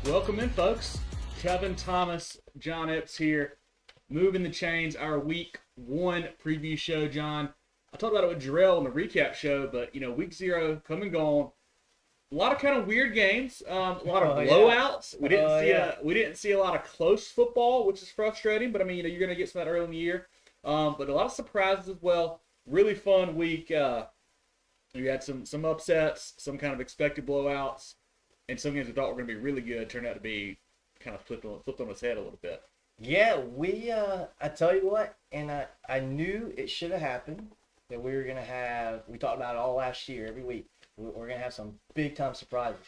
Welcome in, folks. Kevin Thomas, John Epps here. Moving the Chains, our week one preview show, John. I talked about it with Jarrell on the recap show, but, week 0, come and gone. A lot of kind of weird games, a lot of blowouts. Yeah. We didn't see a lot of close football, which is frustrating, but, you're going to get some of that early in the year. But a lot of surprises as well. Really fun week. We had some upsets, some kind of expected blowouts, and some games we thought were going to be really good turned out to be kind of flipped on its head a little bit. Yeah, I tell you what, and I knew it should have happened, that we were going to have, we talked about it all last year, every week, we're going to have some big-time surprises.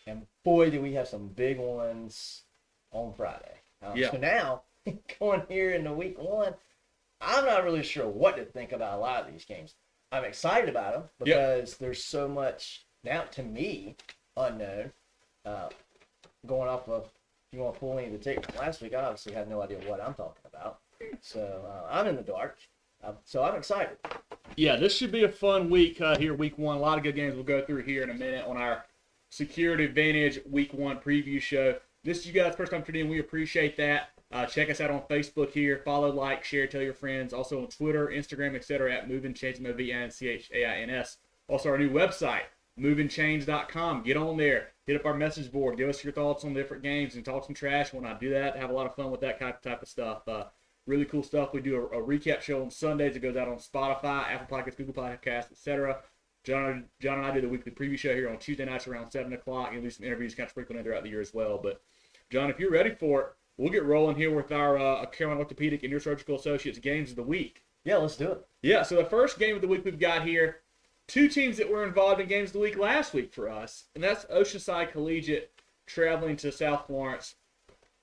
And boy, did we have some big ones on Friday. So now, going here into week 1, I'm not really sure what to think about a lot of these games. I'm excited about them because there's so much, now to me, unknown. Going off of, if you want to pull any of the tape from last week, I obviously have no idea what I'm talking about. So I'm in the dark. So I'm excited. Yeah, this should be a fun week here, week 1. A lot of good games we'll go through here in a minute on our Security Advantage week 1 preview show. This is you guys' first time tuning in. We appreciate that. Check us out on Facebook here. Follow, like, share, tell your friends. Also on Twitter, Instagram, etc. at Movin Chains, MOVINCHAINS. Also our new website, movinchains.com. Get on there. Hit up our message board. Give us your thoughts on different games and talk some trash when I do that. Have a lot of fun with that type of stuff. Really cool stuff. We do a recap show on Sundays. It goes out on Spotify, Apple Podcasts, Google Podcasts, etc. John and I do the weekly preview show here on Tuesday nights around 7 o'clock. And we do some interviews kind of sprinkled in throughout the year as well. But, John, if you're ready for it, we'll get rolling here with our Carolina Orthopedic and Neurosurgical Associates games of the week. Yeah, let's do it. Yeah, so the first game of the week we've got here, 2 teams that were involved in games of the week last week for us, and that's Oceanside Collegiate traveling to South Florence.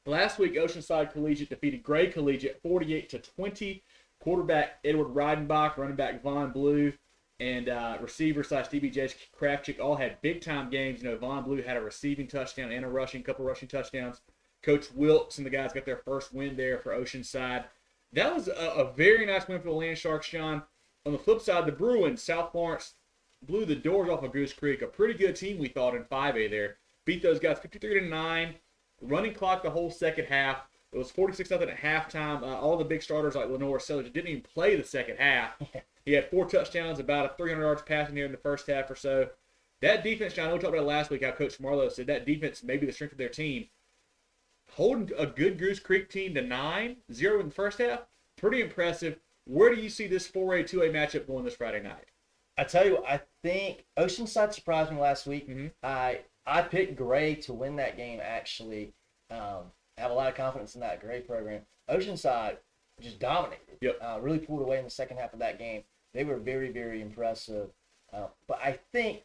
Last week, Oceanside Collegiate defeated Gray Collegiate 48-20. Quarterback Edward Reidenbach, running back Von Blue, and receiver/DBJ Kravchik all had big-time games. Von Blue had a receiving touchdown and a couple rushing touchdowns. Coach Wilkes and the guys got their first win there for Oceanside. That was a very nice win for the Land Sharks, John. On the flip side, the Bruins, South Florence, blew the doors off of Goose Creek. A pretty good team, we thought, in 5A there. Beat those guys 53-9. Running clock the whole second half. It was 46-0 at halftime. All the big starters like Lenore Sellers didn't even play the second half. He had 4 touchdowns, about 300 yards passing here in the first half or so. That defense, John, I know we talked about it last week, how Coach Marlowe said that defense may be the strength of their team. Holding a good Goose Creek team to 9-0 in the first half, pretty impressive. Where do you see this 4A, 2A matchup going this Friday night? I tell you what, I think Oceanside surprised me last week. Mm-hmm. I picked Gray to win that game, actually. I have a lot of confidence in that Gray program. Oceanside just dominated. Yep. Really pulled away in the second half of that game. They were very, very impressive. But I think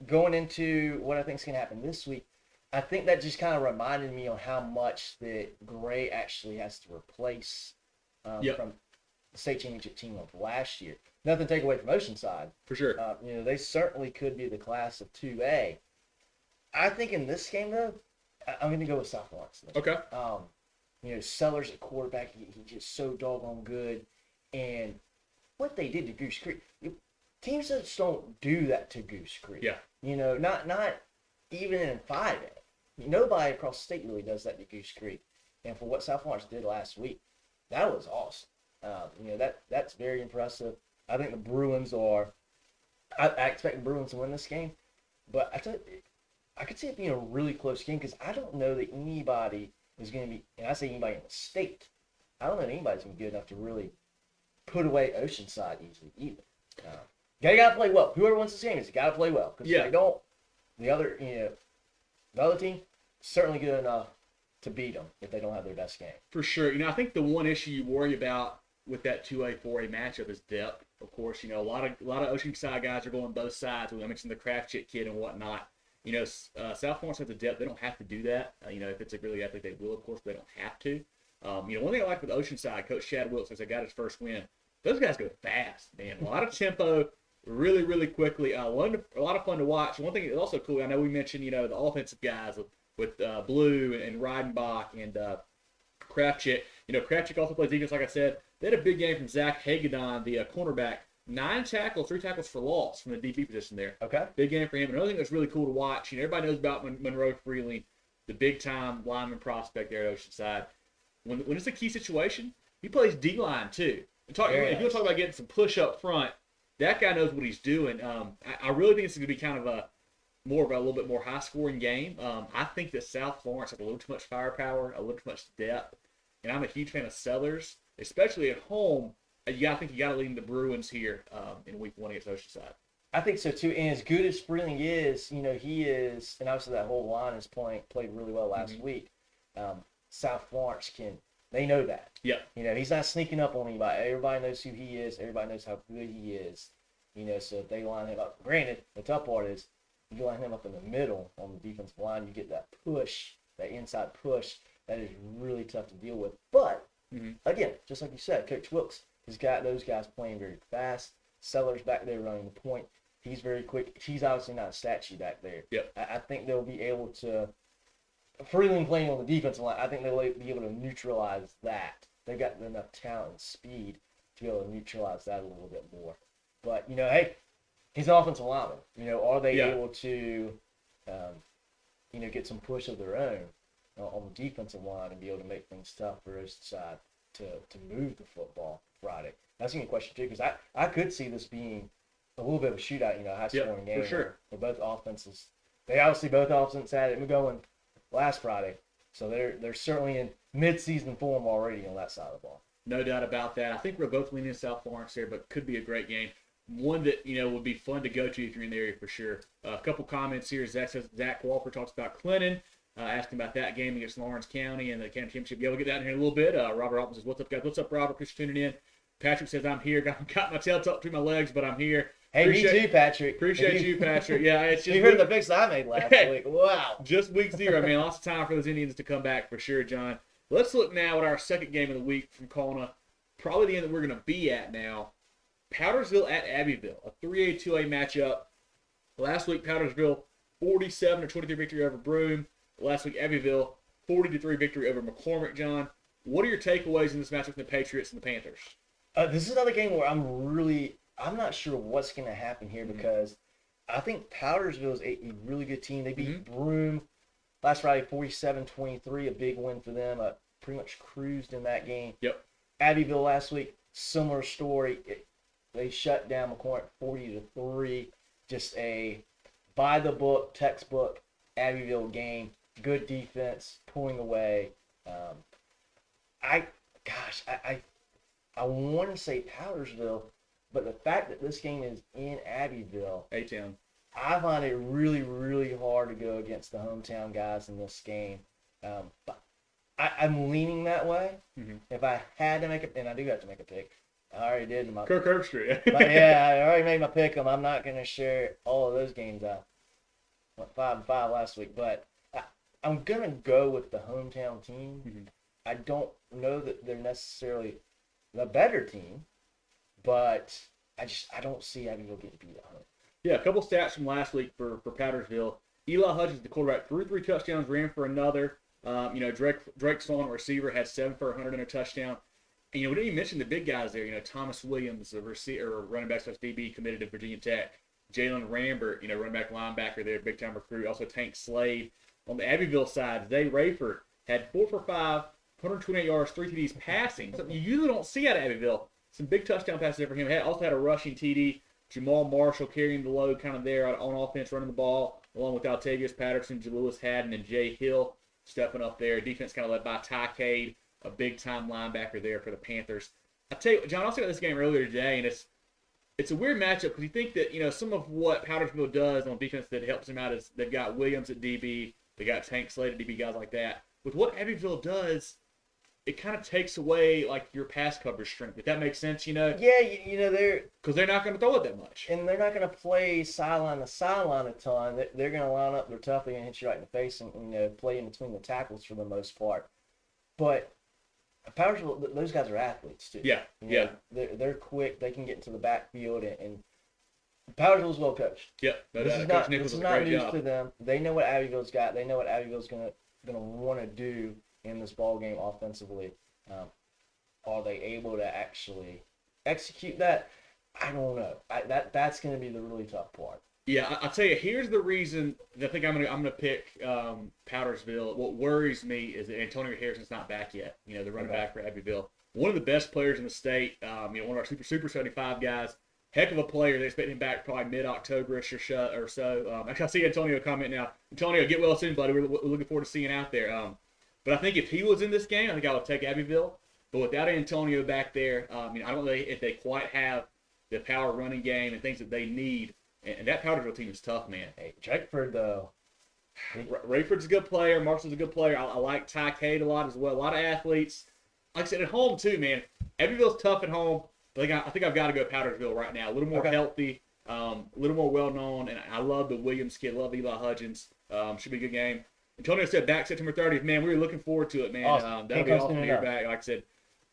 going into what I think is going to happen this week, I think that just kind of reminded me on how much that Gray actually has to replace from the state championship team of last year. Nothing to take away from Oceanside. For sure. They certainly could be the class of 2A. I think in this game, though, I'm going to go with South Florence. Okay. Sellers at quarterback, he's just so doggone good. And what they did to Goose Creek, teams just don't do that to Goose Creek. Yeah. Not even in 5A. Nobody across the state really does that to Goose Creek. And for what South Florence did last week, that was awesome. That's very impressive. I think the Bruins I expect the Bruins to win this game. But I could see it being a really close game because I don't know that anybody is going to be, and I say anybody in the state, I don't know that anybody's going to be good enough to really put away Oceanside easily either. You got to play well. Whoever wins this game has got to play well. Because if they don't, the other team certainly good enough to beat them if they don't have their best game. For sure. I think the one issue you worry about with that 2A, 4A matchup is depth. Of course, a lot of Oceanside guys are going both sides. I mentioned the Kravchik kid and whatnot. South Florence has the depth. They don't have to do that. If it's a really athlete, they will, of course, but they don't have to. One thing I like with Oceanside, Coach Chad Wilkes, as they got his first win, those guys go fast, man. A lot of tempo, really, really quickly. A lot of fun to watch. One thing that's also cool, I know we mentioned, the offensive guys with Blue and Reidenbach and Kravchik. Kravchik also plays defense, like I said. They had a big game from Zach Hagedon, the cornerback. 9 tackles, 3 tackles for loss from the DB position there. Okay. Big game for him. Another thing that's really cool to watch, everybody knows about Monroe Freeling. the big-time lineman prospect there at Oceanside. When it's a key situation, he plays D-line too. If you want to talk about getting some push up front, that guy knows what he's doing. I really think it's going to be kind of a little bit more high-scoring game. I think that South Florence has a little too much firepower, a little too much depth, and I'm a huge fan of Sellers, especially at home. You got to lean the Bruins here in Week 1 against Oceanside. I think so too. And as good as Freeling is, he is, and obviously that whole line is played really well last week. South Florence they know that. Yeah. He's not sneaking up on anybody. Everybody knows who he is. Everybody knows how good he is. So if they line him up, granted, the tough part is you line him up in the middle on the defensive line, you get that push, that inside push, that is really tough to deal with. But, again, just like you said, Coach Wilkes has got those guys playing very fast. Sellers back there running the point. He's very quick. He's obviously not a statue back there. Yep. I think they'll be able to Freeling playing on the defensive line, I think they'll be able to neutralize that. They've got enough talent and speed to be able to neutralize that a little bit more. But, hey, he's an offensive lineman. Are they able to, get some push of their own on the defensive line and be able to make things tough for Oceanside to move the football Friday? That's going to be a question, too, because I could see this being a little bit of a shootout, a high-scoring game. For sure. Where both offenses, both offenses had it going last Friday, so they're certainly in mid-season form already on that side of the ball. No doubt about that. I think we're both leaning South Florence here, but could be a great game. One that would be fun to go to if you're in the area for sure. A couple comments here. Zach Walker talks about Clinton, asking about that game against Lawrence County and the county championship. Yeah, we'll get that in here in a little bit. Robert Altman says, "What's up, guys? What's up, Robert? Thanks for tuning in." Patrick says, "I'm here. Got my tail tucked between my legs, but I'm here." Hey, me too, Patrick. Appreciate you, Patrick. Yeah, it's just you heard the picks I made last week. Wow. Just week 0. Man, lots of time for those Indians to come back for sure, John. Let's look now at our second game of the week from Colna. Probably the end that we're going to be at now. Powdersville at Abbeville, a 3A, 2A matchup. Last week, Powdersville, 47-23 victory over Broome. Last week, Abbeville, 40-3 victory over McCormick, John. What are your takeaways in this matchup from the Patriots and the Panthers? This is another game where I'm not sure what's going to happen here because I think Powdersville is a really good team. They beat Broome last Friday 47-23, a big win for them. Pretty much cruised in that game. Yep. Abbeville last week, similar story. They shut down McCormick 40-3. Just a by-the-book, textbook Abbeville game. Good defense, pulling away. I want to say Powdersville, but the fact that this game is in Abbeville, A-Town, I find it really, really hard to go against the hometown guys in this game. But I'm leaning that way. If I had to make and I do have to make a pick. I already did in my Kirk Herbstreit. but yeah, I already made my pick. I'm not going to share all of those games. I went 5-5 last week, but I'm going to go with the hometown team. I don't know that they're necessarily the better team, but I don't see Abbeville getting beat at home. Yeah, a couple stats from last week for Powdersville. Eli Hutchins, the quarterback, threw 3 touchdowns, ran for another. Drake Sloan, receiver, had 7 for 100 and a touchdown. And, we didn't even mention the big guys there. Thomas Williams, the receiver, running back slash DB, committed to Virginia Tech. Jalen Rambert, running back linebacker there, big-time recruit. Also Tank Slade. On the Abbeville side, Zay Rayford had 4 for 5, 128 yards, 3 TDs passing. Something you usually don't see out of Abbeville. Some big touchdown passes there for him. Also had a rushing TD. Jamal Marshall carrying the load kind of there on offense, running the ball, along with Altavius Patterson, Jalewis Haddon, and Jay Hill stepping up there. Defense kind of led by Ty Cade, a big-time linebacker there for the Panthers. I tell you, John, I was talking about this game earlier today, and it's a weird matchup because you think that, some of what Powdersville does on defense that helps them out is they've got Williams at DB, they got Tank Slade at DB, guys like that. With what Abbeville does, it kind of takes away, your pass coverage strength, if that makes sense, Yeah, because they're not going to throw it that much. And they're not going to play sideline to sideline a ton. They're going to line up their tough and hit you right in the face and play in between the tackles for the most part. But Powdersville, those guys are athletes too. Yeah, They're quick. They can get into the backfield, and Powdersville's well coached. Yep. This is not news to them. They know what Abbeville's got. They know what Abbeville's going to want to do in this ball game offensively. Are they able to actually execute that? I don't know. That's going to be the really tough part. Yeah, I'll tell you. Here's the reason that I think I'm gonna pick Powdersville. What worries me is that Antonio Harrison's not back yet. The running back for Abbeville, one of the best players in the state. One of our super 75 guys. Heck of a player. They expect him back probably mid-October-ish or so. Actually, I see Antonio comment now. Antonio, get well soon, buddy. We're looking forward to seeing you out there. But I think if he was in this game, I think I would take Abbeville. But without Antonio back there, I don't know if they quite have the power running game and things that they need. And that Powdersville team is tough, man. Hey, Drakeford, though. Rayford's a good player. Marshall's a good player. I like Ty Cade a lot as well. A lot of athletes. Like I said, at home, too, man. Abbeville's tough at home. But I think I've got to go Powdersville right now. A little more healthy, a little more well-known. And I love the Williams kid. Love Eli Hudgens. Should be a good game. Antonio said back September 30th. Man, we were looking forward to it, man. Awesome. That'll be awesome to hear back. Like I said,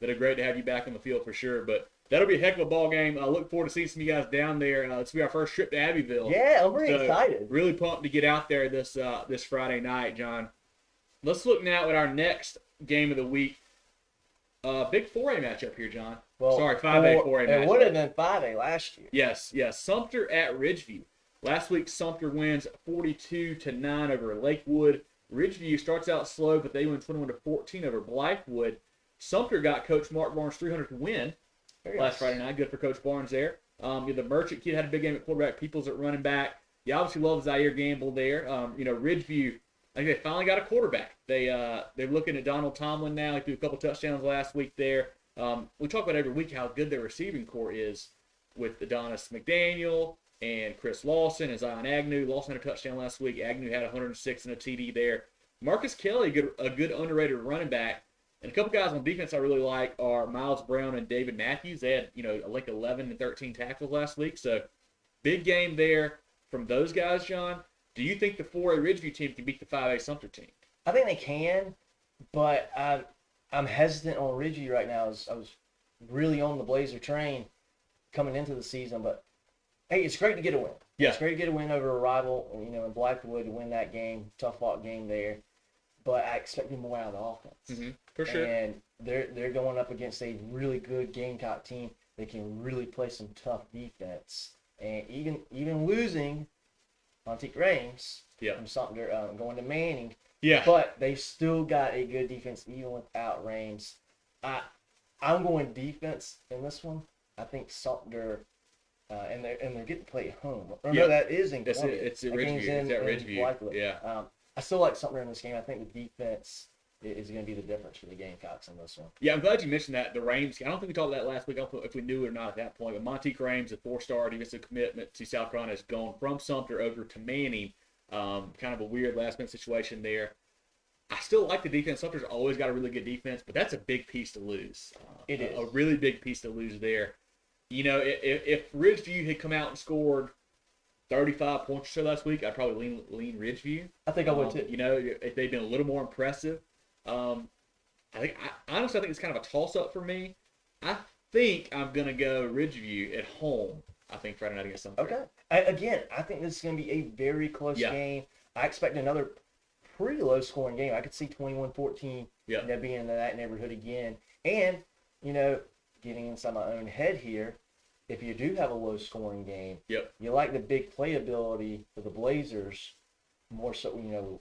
that'll be great to have you back on the field for sure. But that'll be a heck of a ball game. I look forward to seeing some of you guys down there. This will be our first trip to Abbeville. Yeah, I'm really excited. Really pumped to get out there this Friday night, John. Let's look now at our next game of the week. Big 4A matchup here, John. Well, sorry, 5A, 4A matchup. It would have been 5A last year. Yes. Sumter at Ridgeview. Last week, Sumter wins 42-9 over Lakewood. Ridgeview starts out slow, but they win 21-14 over Blythewood. Sumter got Coach Mark Barnes' 300th win last Friday night. Good for Coach Barnes there. The Merchant kid had a big game at quarterback. Peoples at running back. You obviously love Zaire Gamble there. Ridgeview, I think they finally got a quarterback. They're looking at Donald Tomlin now. He threw a couple touchdowns last week there. We talk about every week how good their receiving core is with Adonis McDaniel and Chris Lawson and Zion Agnew. Lawson had a touchdown last week. Agnew had 106 and a TD there. Marcus Kelly, a good underrated running back. And a couple guys on defense I really like are Miles Brown and David Matthews. They had, like 11 and 13 tackles last week. So big game there from those guys, John. Do you think the 4A Ridgeview team can beat the 5A Sumter team? I think they can, but I'm hesitant on Ridgeview right now. I was really on the Blazer train coming into the season, but hey, it's great to get a win. Yeah. It's great to get a win over a rival, in Blythewood to win that game. Tough fought game there. But I expect more out of the offense. Mm-hmm. For sure. And they're going up against a really good Gamecock team. They can really play some tough defense. And even losing Montique Rames from Sumter going to Manning. Yeah. But they still got a good defense even without Rames. I'm going defense in this one. I think Sumter and they're getting to play at home. No, that is in Columbia. It's at Ridgeview. It's at Ridgeview. Yeah. I still like Sumter in this game. I think the defense is going to be the difference for the Gamecocks in this one. Yeah, I'm glad you mentioned that. The Rames, I don't think we talked about that last week. I don't know if we knew it or not at that point. But Montique Rames, a 4-star defensive commitment to South Carolina, has gone from Sumter over to Manning. Kind of a weird last-minute situation there. I still like the defense. Sumter's always got a really good defense, but that's a big piece to lose. It is. A really big piece to lose there. If Ridgeview had come out and scored 35 points or so last week, I'd probably lean Ridgeview. I think I would too. If they'd been a little more impressive. Honestly, I think it's kind of a toss-up for me. I think I'm going to go Ridgeview at home, I think, Friday night against Sumter. Okay. I think this is going to be a very close game. I expect another pretty low-scoring game. I could see 21-14 being in that neighborhood again. And, getting inside my own head here, if you do have a low-scoring game, you like the big playability for the Blazers more so,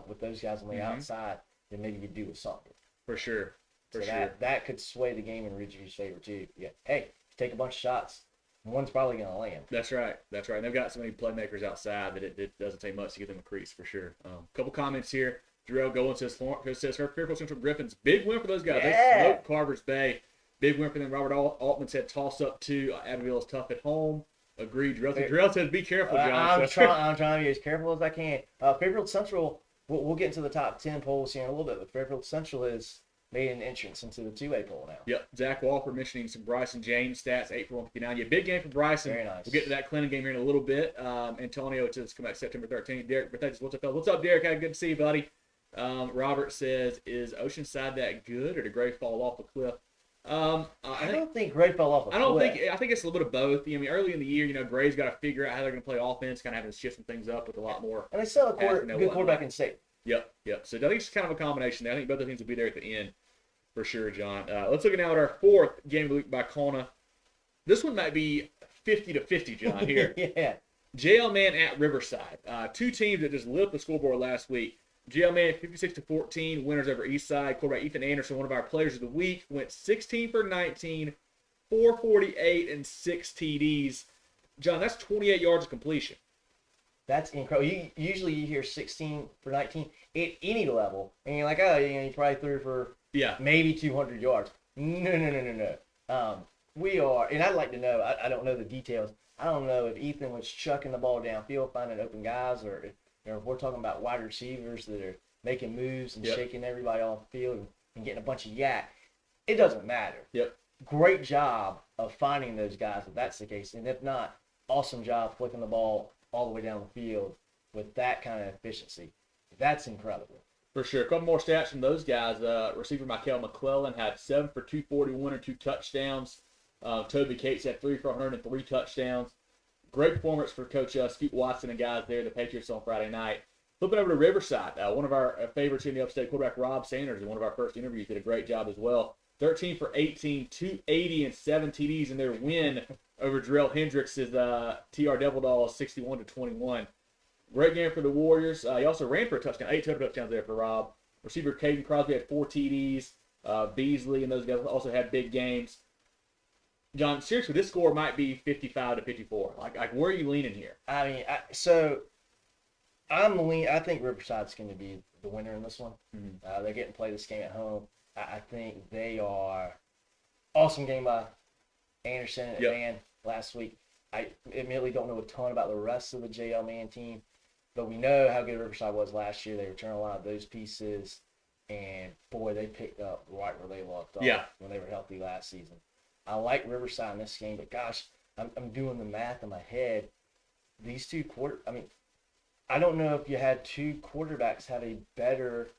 with those guys on the outside than maybe you do with Sumter. For sure. That could sway the game in Ridgeview's favor too. Yeah. Hey, take a bunch of shots. One's probably going to land. That's right. And they've got so many playmakers outside that it doesn't take much to get them a crease for sure. Couple comments here. Darrell Golan says Fairfield Central Griffins. Big win for those guys. Yeah. They smoked Carver's Bay. Big win for them. Robert Altman said toss up too. Abbeville is tough at home. Agreed. Darrell says be careful, John. I'm trying to be as careful as I can. Fairfield Central, we'll get into the top 10 polls here in a little bit, but Fairfield Central has made an entrance into the 2A poll now. Yep. Zach Walker mentioning some Bryson James stats, 8 for 159. Yeah, big game for Bryson. Very nice. We'll get to that Clinton game here in a little bit. Antonio says come back September 13th. Derek, what's up, Derek? Good to see you, buddy. Robert says, is Oceanside that good, or did Gray fall off a cliff? I don't think Gray fell off a cliff. I think it's a little bit of both. Early in the year, Gray's got to figure out how they're going to play offense, kind of having to shift some things up with a lot more. And they still have a good quarterback in state. Yep. So I think it's kind of a combination there. I think both of the things will be there at the end for sure, John. Let's look now at our fourth game of the week by Kona. This one might be 50-50, John, here. Yeah. JL Mann at Riverside. Two teams that just lit up the scoreboard last week. JL Mann 56-14, winners over Eastside. Quarterback Ethan Anderson, one of our players of the week, went 16 for 19, 448, and 6 TDs. John, that's 28 yards of completion. That's incredible. Usually you hear 16 for 19 at any level, and you're like, oh, you probably threw for maybe 200 yards. No. We are, and I'd like to know, I don't know the details. I don't know if Ethan was chucking the ball downfield, finding open guys, or if we're talking about wide receivers that are making moves and shaking everybody off the field and getting a bunch of yak. It doesn't matter. Yep. Great job of finding those guys if that's the case. And if not, awesome job flicking the ball all the way down the field with that kind of efficiency. That's incredible. For sure. A couple more stats from those guys. Receiver Michael McClellan had 7 for 241 and 2 touchdowns. Toby Cates had 3 for 100 and 3 touchdowns. Great performance for Coach Scoot Watson and guys there, the Patriots on Friday night. Flipping over to Riverside, one of our favorites in the upstate, quarterback Rob Sanders, in one of our first interviews, did a great job as well. 13 for 18, 280 and 7 TDs in their win over Darrell Hendricks' TR Devil Dolls 61-21. Great game for the Warriors. He also ran for a touchdown, 8 total touchdowns there for Rob. Receiver Caden Crosby had 4 TDs. Beasley and those guys also had big games. John, seriously, this score might be 55-54. Like where are you leaning here? I mean, I think Riverside's going to be the winner in this one. Mm-hmm. They're getting to play this game at home. I think they are awesome game by Anderson and Mann last week. I admittedly don't know a ton about the rest of the JL Mann team, but we know how good Riverside was last year. They returned a lot of those pieces, and boy, they picked up right where they left off when they were healthy last season. I like Riverside in this game, but gosh, I'm doing the math in my head. These two I don't know if you had two quarterbacks have a better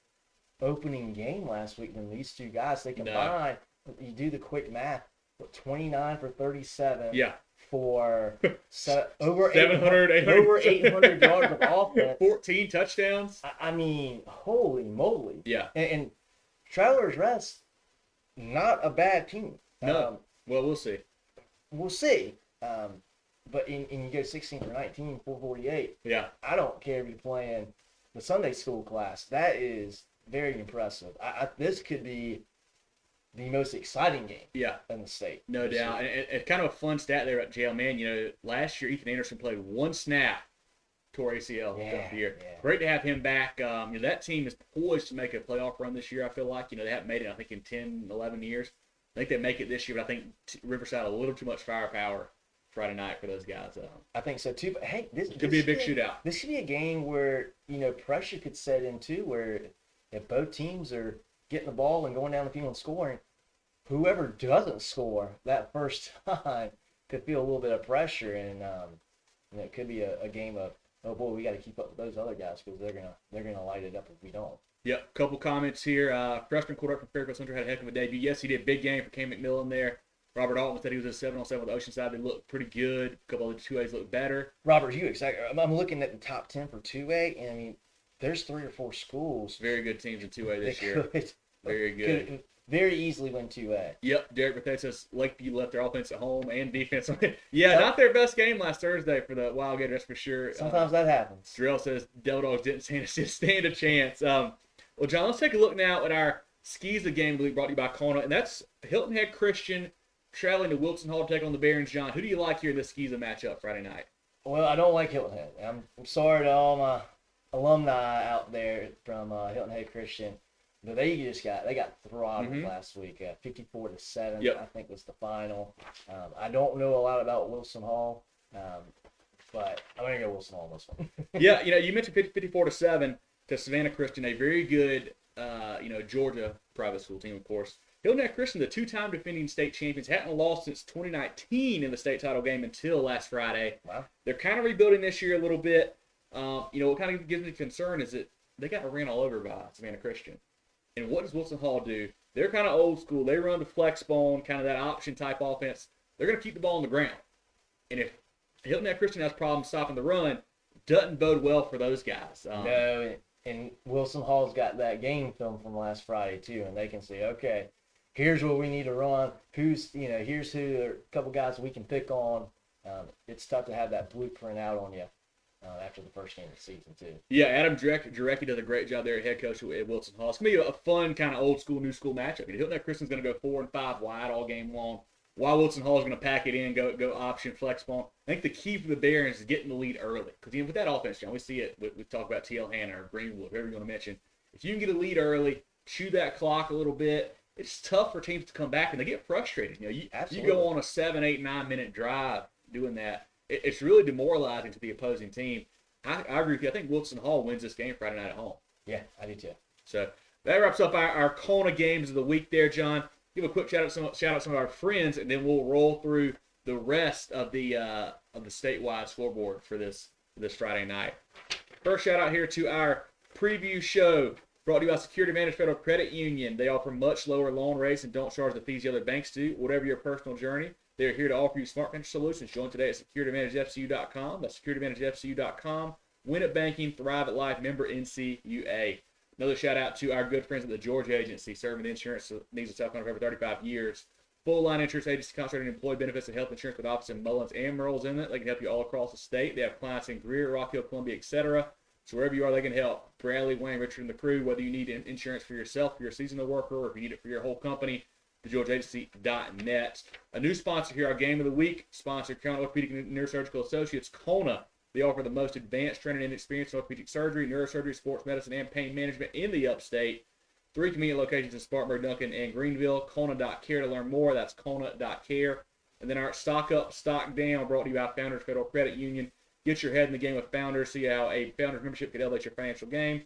opening game last week than these two guys. They combined, you do the quick math, 29 for 37 for over 800 yards of offense. 14 touchdowns. I mean, holy moly. Yeah. And Travelers Rest, not a bad team. No. Well, we'll see. We'll see. But you go 16 for 19, 448. Yeah. I don't care if you're playing the Sunday school class. That is very impressive. This could be the most exciting game in the state. No doubt. And it's kind of a fun stat there at JL Mann. You know, last year Ethan Anderson played 1 snap, tore ACL the year. Yeah. Great to have him back. That team is poised to make a playoff run this year, I feel like. They haven't made it, I think, in 10, 11 years. I think they make it this year, but I think Riverside a little too much firepower Friday night for those guys. I think so too. But hey, this could be a big shootout. This should be a game where pressure could set in too, where if both teams are getting the ball and going down the field and scoring, whoever doesn't score that first time could feel a little bit of pressure, and it could be a game of, oh boy, we got to keep up with those other guys because they're gonna light it up if we don't. Yep, couple comments here. Freshman quarterback from Fairfield Sumter had a heck of a debut. Yes, he did. Big game for Cam McMillan there. Robert Altman said he was a 7-on-7 with Oceanside. They looked pretty good. A couple of the 2As looked better. Robert, you excited? I'm looking at the top 10 for 2A, and I mean, there's 3 or 4 schools. Very good teams in 2A this year. Very good. Could very easily win 2A. Yep, Derek Bethea says Lakeview left their offense at home and defense. Not their best game last Thursday for the Wildcat, that's for sure. Sometimes that happens. Darrell says Devil Dogs didn't stand a chance. Well, John, let's take a look now at our schsfb game brought to you by Kona, and that's Hilton Head Christian traveling to Wilson Hall to take on the Barons. John, who do you like here in this schsfb matchup Friday night? Well, I don't like Hilton Head. I'm sorry to all my alumni out there from Hilton Head Christian, but they got throttled last week. 54-7, I think was the final. I don't know a lot about Wilson Hall, but I'm gonna go Wilson Hall on this one. Yeah, you mentioned 54-7 to Savannah Christian, a very good, Georgia private school team, of course. Hilton Head Christian, the 2-time defending state champions, hadn't lost since 2019 in the state title game until last Friday. Wow. They're kind of rebuilding this year a little bit. What kind of gives me concern is that they got ran all over by Savannah Christian. And what does Wilson Hall do? They're kind of old school. They run the flex bone, kind of that option type offense. They're going to keep the ball on the ground. And if Hilton Head Christian has problems stopping the run, doesn't bode well for those guys. No, and Wilson Hall's got that game film from last Friday too, and they can say, okay, here's what we need to run. Here's who a couple guys we can pick on it's tough to have that blueprint out on you after the first game of the season, too. Yeah, Adam Jarecki does a great job there, head coach at Wilson Hall. It's going to be a fun kind of old school, new school matchup. Hilton Head Christian's going to go 4 and 5 wide all game long, while Wilson Hall is going to pack it in, go option, flex ball. I think the key for the Barons is getting the lead early. Because with that offense, John, we see it. We talk about TL Hanna or Greenwood, whoever you want to mention. If you can get a lead early, chew that clock a little bit, it's tough for teams to come back, and they get frustrated. You go on a 7, 8, 9-minute drive doing that. It's really demoralizing to the opposing team. I agree with you. I think Wilson Hall wins this game Friday night at home. Yeah, I do too. So that wraps up our Kona games of the week there, John. Give a quick shout out to some of our friends, and then we'll roll through the rest of the statewide scoreboard for this Friday night. First shout out here to our preview show brought to you by Security Advantage Federal Credit Union. They offer much lower loan rates and don't charge the fees the other banks do. Whatever your personal journey, they're here to offer you smart financial solutions. Join today at securityadvantagefcu.com. That's securityadvantagefcu.com. Win at banking, thrive at life. Member NCUA. Another shout out to our good friends at the Georgia Agency, serving the insurance needs of South Carolina for over 35 years. Full line insurance agency concentrating on employee benefits and health insurance with office in Mullins and Merle's in it. They can help you all across the state. They have clients in Greer, Rock Hill, Columbia, etc. So wherever you are, they can help. Bradley, Wayne, Richard, and the crew, whether you need insurance for yourself, for your seasonal worker, or if you need it for your whole company, thegeorgiaagency.net. A new sponsor here, our game of the week sponsor, Carolina Orthopedic and Neurosurgical Associates, Kona. They offer the most advanced training and experience in orthopedic surgery, neurosurgery, sports medicine, and pain management in the upstate. 3 convenient locations in Spartanburg, Duncan, and Greenville. Kona.care to learn more. That's Kona.care. And then our Stock Up, Stock Down brought to you by Founders Federal Credit Union. Get your head in the game with Founders. See how a Founders membership can elevate your financial game.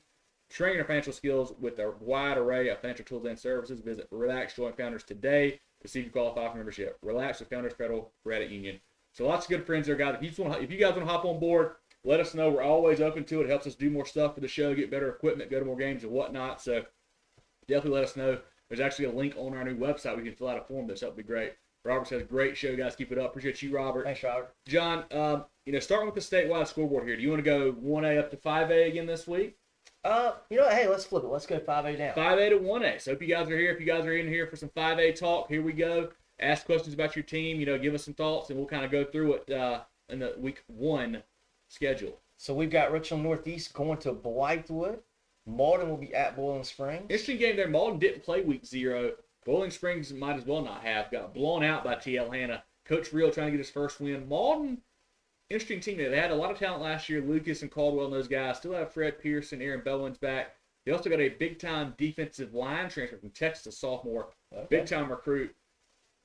Train your financial skills with a wide array of financial tools and services. Visit Relax, join Founders today to see if you qualify for membership. Relax with Founders Federal Credit Union. So lots of good friends there, guys. If you guys want to hop on board, let us know. We're always open to it. It helps us do more stuff for the show, get better equipment, go to more games and whatnot. So definitely let us know. There's actually a link on our new website. We can fill out a form. That would be great. Robert says, great show, guys. Keep it up. Appreciate you, Robert. Thanks, Robert. John, starting with the statewide scoreboard here, do you want to go 1A up to 5A again this week? Hey, let's flip it. Let's go 5A down. 5A to 1A. So if you guys are here, if you guys are in here for some 5A talk, here we go. Ask questions about your team, give us some thoughts, and we'll kind of go through it in the week 1 schedule. So we've got Richland Northeast going to Blythewood. Malden will be at Boiling Springs. Interesting game there. Malden didn't play week 0. Boiling Springs might as well not have. Got blown out by TL Hanna. Coach Real trying to get his first win. Malden, interesting team. They had a lot of talent last year. Lucas and Caldwell and those guys. Still have Fred Pearson, Aaron Bowen's back. They also got a big-time defensive line transfer from Texas, a sophomore. Okay. Big-time recruit.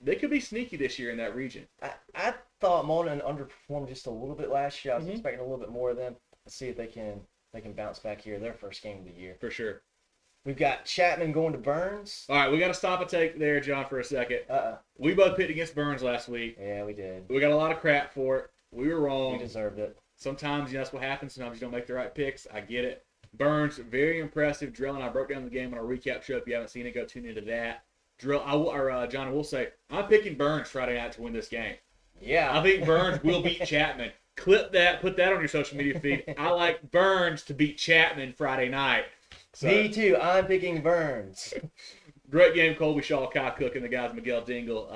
They could be sneaky this year in that region. I thought Malden underperformed just a little bit last year. I was expecting a little bit more of them. Let's see if they can bounce back here. Their first game of the year. For sure. We've got Chapman going to Burns. All right, we got to stop and take there, John, for a second. We both picked against Burns last week. Yeah, we did. We got a lot of crap for it. We were wrong. We deserved it. Sometimes that's what happens. Sometimes you don't make the right picks. I get it. Burns, very impressive. Drill and I broke down the game on our recap show. If you haven't seen it, go tune into that. John, I will say, I'm picking Burns Friday night to win this game. Yeah. I think Burns will beat Chapman. Clip that, put that on your social media feed. I like Burns to beat Chapman Friday night. So, me too. I'm picking Burns. Great game, Colby Shaw, Kai Cook, and the guys, Miguel Dingle.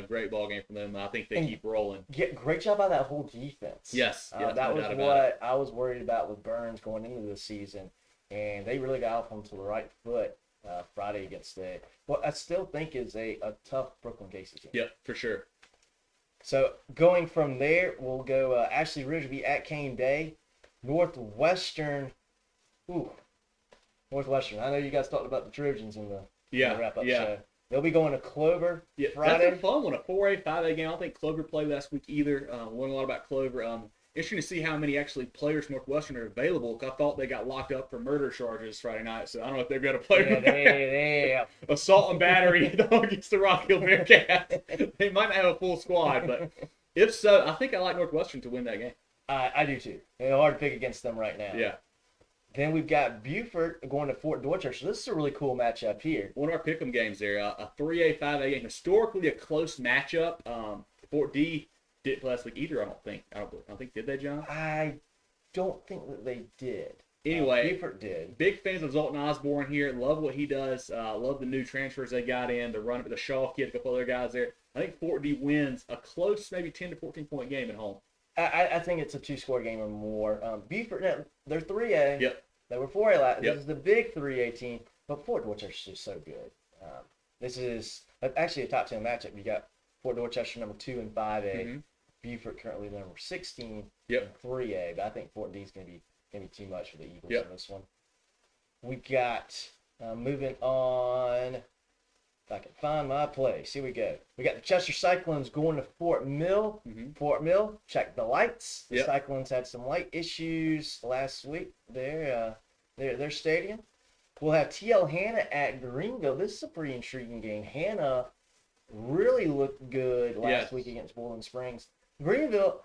Great ball game from them. I think they keep rolling. Great job by that whole defense. Yes. That was what I was worried about with Burns going into the season. And they really got off onto the right foot Friday against what I still think is a tough Brooklyn Casey team. Yeah, for sure. So going from there, we'll go Ashley Ridge will be at Cane Day. Northwestern. Northwestern. I know you guys talked about the Trojans in the wrap-up show. They'll be going to Clover Friday. That's a fun one, a 4A, 5A game. I don't think Clover played last week either. Learned a lot about Clover. Interesting to see how many actually players Northwestern are available. I thought they got locked up for murder charges Friday night, so I don't know if they're going to play assault and battery against the Rock Hill Bearcats. They might not have a full squad, but if so, I think I like Northwestern to win that game. I do too. It's hard to pick against them right now. Yeah. Then we've got Buford going to Fort Dorchester. So this is a really cool matchup here. One of our pick'em games there. A 3A, 5A game. Historically a close matchup. Fort D didn't play last week either, I don't think. Did they, John? I don't think that they did. Anyway, Beaufort did. Big fans of Zoltan Osborne here. Love what he does. Love the new transfers they got in. The Shaw kid, a couple other guys there. I think Fort D wins a close, maybe 10 to 14 point game at home. I think it's a 2-score game or more. Beaufort, they're 3A. Yep. They were 4A last. Yep. This is the big 3A team, but Fort Dorchester is so good. This is actually a top 10 matchup. You got Fort Dorchester number 2 in 5A. Mm-hmm. Beaufort currently number 16 Yep. in 3A, but I think Fort D is going to be too much for the Eagles Yep. in this one. We got moving on. If I can find my place, here we go. We got the Chester Cyclones going to Fort Mill. Mm-hmm. Fort Mill, check the lights. The Yep. Cyclones had some light issues last week. Their stadium. We'll have TL Hanna at Greenville. This is a pretty intriguing game. Hanna really looked good last week against Bowling Springs. Greenville,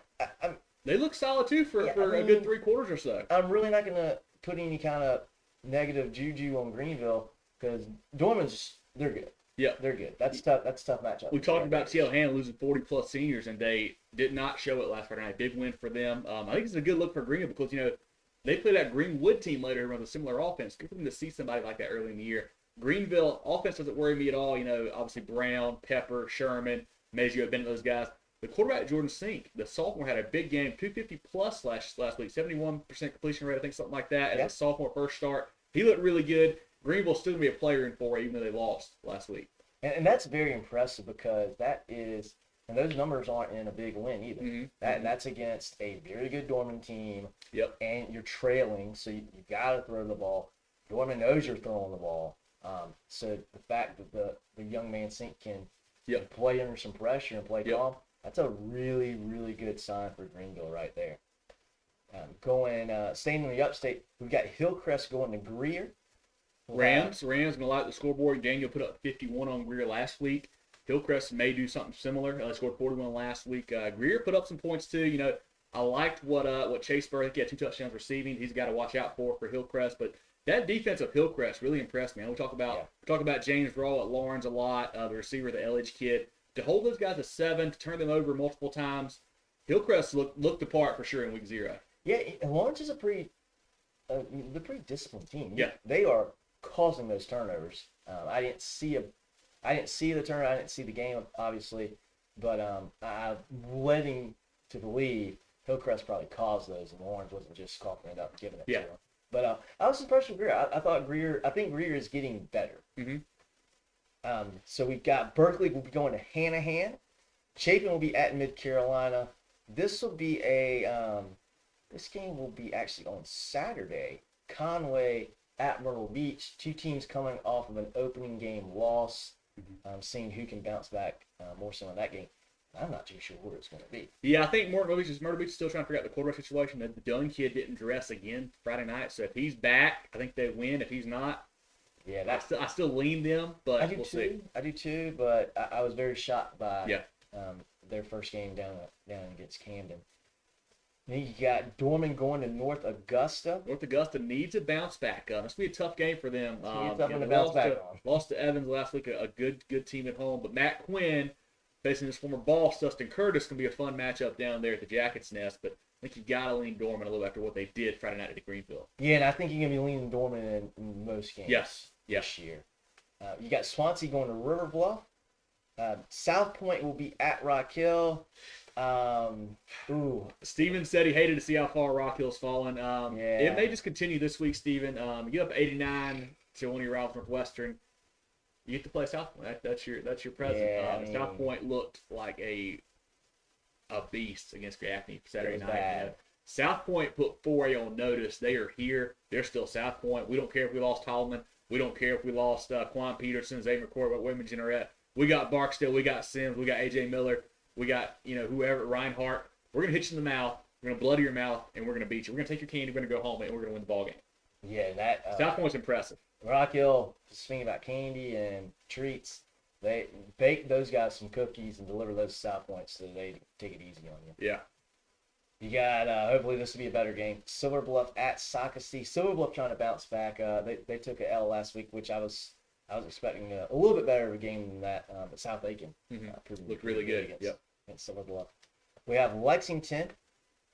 They look solid too for a good 3 quarters or so. I'm really not going to put any kind of negative juju on Greenville because Dorman's, they're good. Yeah, They're good. That's tough. That's a tough matchup. we talked about TL Hanna losing 40-plus seniors, and they did not show it last Friday night. Big win for them. I think it's a good look for Greenville because, they play that Greenwood team later who runs a similar offense. Good for them to see somebody like that early in the year. Greenville offense doesn't worry me at all. Obviously Brown, Pepper, Sherman, Maggio, Bennett, those guys. The quarterback, Jordan Sink, the sophomore, had a big game, 250-plus last week, 71% completion rate, I think something like that, as a sophomore first start. He looked really good. Greenville's still going to be a player in 4A, even though they lost last week. And that's very impressive because that is, and those numbers aren't in a big win either. Mm-hmm. That's against a very good Dorman team. Yep. And you're trailing, so you got to throw the ball. Dorman knows you're throwing the ball. So the fact that the young man Sink can play under some pressure and play calm, that's a really, really good sign for Greenville right there. Staying in the upstate, we've got Hillcrest going to Greer. Rams going to light the scoreboard. Daniel put up 51 on Greer last week. Hillcrest may do something similar. They scored 41 last week. Greer put up some points too. I liked what Chase Burr, I think he had 2 touchdowns receiving. He's a guy to watch out for Hillcrest. But that defense of Hillcrest really impressed me. We talk about James Raw at Lawrence a lot, the receiver, the LH kid. To hold those guys to 7, to turn them over multiple times, Hillcrest looked the part for sure in week 0. Yeah, Lawrence is a pretty disciplined team. Yeah, they are causing those turnovers. I didn't see the turnover. I didn't see the game, obviously, but I'm letting to believe Hillcrest probably caused those, and Lawrence wasn't just coughing it up and giving it to them. But I was impressed with Greer. I think Greer is getting better. Mm-hmm. So we've got Berkeley will be going to Hanahan. Chapin will be at Mid Carolina. This will be this game will be actually on Saturday. Conway at Myrtle Beach. 2 teams coming off of an opening game loss. Seeing who can bounce back more so in that game. I'm not too sure what it's going to be. Yeah, I think Myrtle Beach is still trying to figure out the quarterback situation. The Dunn kid didn't dress again Friday night, so if he's back, I think they win. If he's not, I still lean them, but we'll see. I do too, but I was very shocked by their first game down against Camden. Then you got Dorman going to North Augusta. North Augusta needs a bounce back. This will be a tough game for them. Lost to Evans last week, a good team at home. But Matt Quinn facing his former boss, Dustin Curtis, can be a fun matchup down there at the Jackets Nest. But I think you got to lean Dorman a little after what they did Friday night at Greenville. Yeah, and I think you're going to be leaning Dorman in most games this year. You got Swansea going to River Bluff. South Point will be at Rock Hill. Steven said he hated to see how far Rock Hill's fallen. It may just continue this week, Steven. You get up 89 to one of your rivals, Northwestern. You get to play South Point. That's your present. South Point looked like a beast against Gaffney Saturday night. South Point put 4A on notice. They are here. They're still South Point. We don't care if we lost Tolman. We don't care if we lost Quan Peterson, Xavier McCoy, William Generette. We got Barksdale. We got Sims. We got A.J. Miller. We got, whoever, Reinhardt. We're going to hit you in the mouth. We're going to bloody your mouth, and we're going to beat you. We're going to take your candy. We're going to go home, and we're going to win the ball game. Yeah, that South Point's impressive. Rock Hill, speaking about candy and treats, they bake those guys some cookies and deliver those to South Point so they take it easy on you. Yeah. You got, hopefully this will be a better game. Silver Bluff at Socastee. Silver Bluff trying to bounce back. They took an L last week, which I was expecting a little bit better of a game than that. But South Aiken looked really good against Silver Bluff. We have Lexington.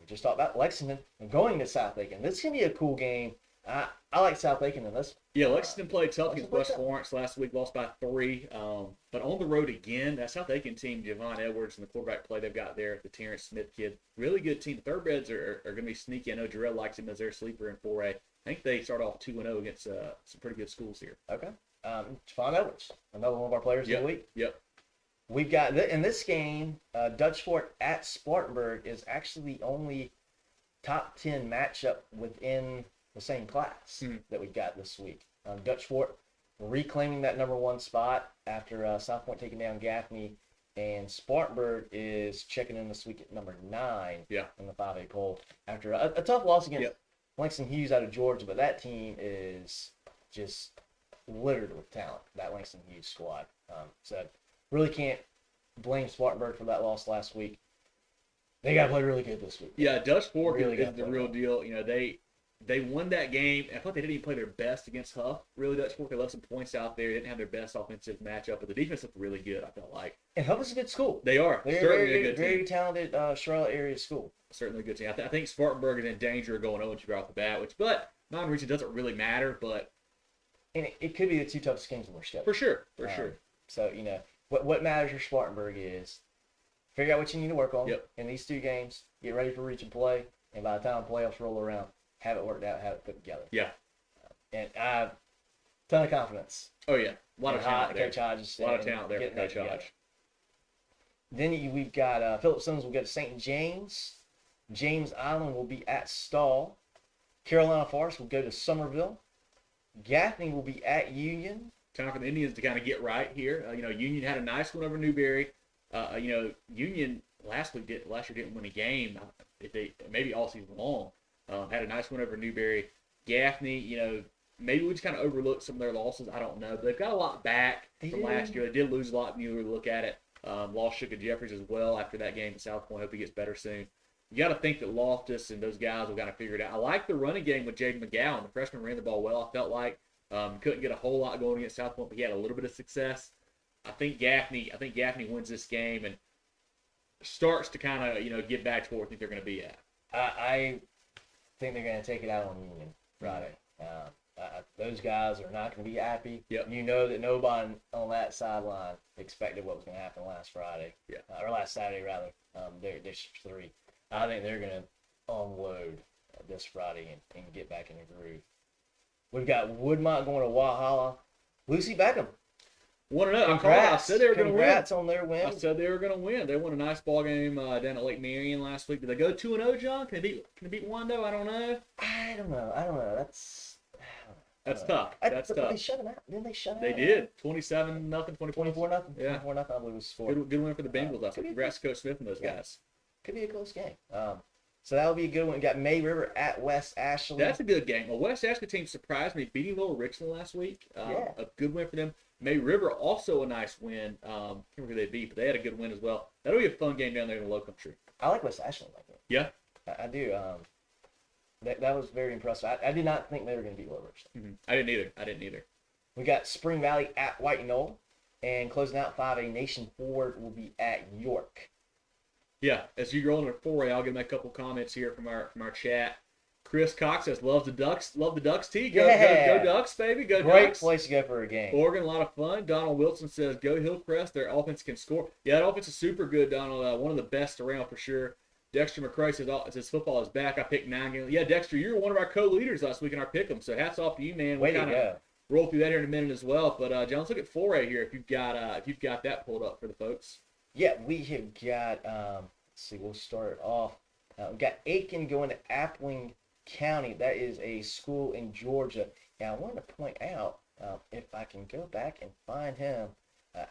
We just talked about Lexington going to South Aiken. This is going to be a cool game. I like South Aiken in this. Yeah, Lexington played tough against Lexington West played tough. Florence last week, lost by 3. But on the road again, that South Aiken team, Javon Edwards and the quarterback play they've got there, the Terrence Smith kid, really good team. The Thoroughbreds are going to be sneaky. I know Jarrell likes him as their sleeper in 4A. I think they start off 2-0 against some pretty good schools here. Okay. Javon Edwards, another one of our players of the week. Yep. We've got in this game, Dutch Fort at Spartanburg is actually the only top 10 matchup within the same class that we got this week. Dutch Fort reclaiming that number 1 spot after South Point taking down Gaffney, and Spartanburg is checking in this week at number 9 in the 5A poll after a tough loss against Langston Hughes out of Georgia, but that team is just littered with talent, that Langston Hughes squad. So really can't blame Spartanburg for that loss last week. They got to play really good this week. Yeah, Dutch Fork really is the real deal. You know, they won that game. I thought they didn't even play their best against Huff. Really, Dutch Fork, they left some points out there. They didn't have their best offensive matchup, but the defense looked really good, I felt like. And Huff is a good school. They are. They're certainly a good very team. talented Charlotte area school. Certainly a good team. I think Spartanburg is in danger of going 0-2 right off the bat, but non-region doesn't really matter, but and it could be the 2 toughest games in their schedule. For sure. So, you know, what matters for Spartanburg is figure out what you need to work on in these 2 games, get ready for reach and play, and by the time playoffs roll around, have it worked out, have it put together. Yeah. And I have a ton of confidence. Oh, yeah. A lot of talent there. Coach Hodges. A lot of talent there for Coach Hodge. Then we've got Philip Simmons will go to St. James. James Island will be at Stall. Carolina Forest will go to Somerville. Gaffney will be at Union. Time for the Indians to kind of get right here. Union had a nice one over Newberry. Union last year didn't win a game. Maybe all season long. Had a nice one over Newberry. Gaffney, maybe we just kind of overlooked some of their losses. I don't know. But they've got a lot back from last year. They did lose a lot when you look at it. Lost Sugar Jeffries as well after that game at South Point. Hope he gets better soon. You got to think that Loftus and those guys will kind of figure it out. I like the running game with Jaden McGowan. The freshman ran the ball well, I felt like. Couldn't get a whole lot going against South Point, but he had a little bit of success. I think Gaffney wins this game and starts to kind of, get back to where I think they're going to be at. I think they're going to take it out on Union Friday. Those guys are not going to be happy. Yep. You know that nobody on that sideline expected what was going to happen last Friday. Or last Saturday, rather. They're 3. I think they're going to unload this Friday and get back in the groove. We've got Woodmont going to Walhalla. Lucy Beckham. 1-0. I said they were going to win. Congrats on their win. I said they were going to win. They won a nice ball game down at Lake Marion last week. Did they go 2-0, John? Can they beat Wando? I don't know. I don't know. That's tough. That's tough. They shut them out. Didn't they shut them They out? did. 27-0, 24-0. Yeah. 24-0, I believe it was score. Good win for the Bengals last week. Congrats to Coach Smith and those guys. Could be a close game. So that'll be a good one. We got May River at West Ashley. That's a good game. A West Ashley team surprised me, beating Little Richland last week. A good win for them. May River also a nice win. Can't remember who they beat, but they had a good win as well. That'll be a fun game down there in the Low Country. I like West Ashley like that. Yeah, I do. That was very impressive. I did not think they were going to beat Little Richland. I didn't either. We got Spring Valley at White Knoll, and closing out 5A, Nation Ford will be at York. Yeah, as you go on to 4A, I'll give them a couple comments here from our chat. Chris Cox says, love the Ducks tee. Go Ducks, baby. Go Great Ducks. Place to go for a game. Oregon, a lot of fun. Donald Wilson says, go Hillcrest. Their offense can score. Yeah, that offense is super good, Donald. One of the best around for sure. Dexter McCray says football is back. I picked 9 games. Yeah, Dexter, you're one of our co-leaders last week in our pick'em, so hats off to you, man. Way to go. Roll through that here in a minute as well. But John, let's look at 4A here if you've got that pulled up for the folks. Yeah, we have got. Let's see, we'll start it off. We've got Aiken going to Appling County. That is a school in Georgia. And I wanted to point out, if I can go back and find him,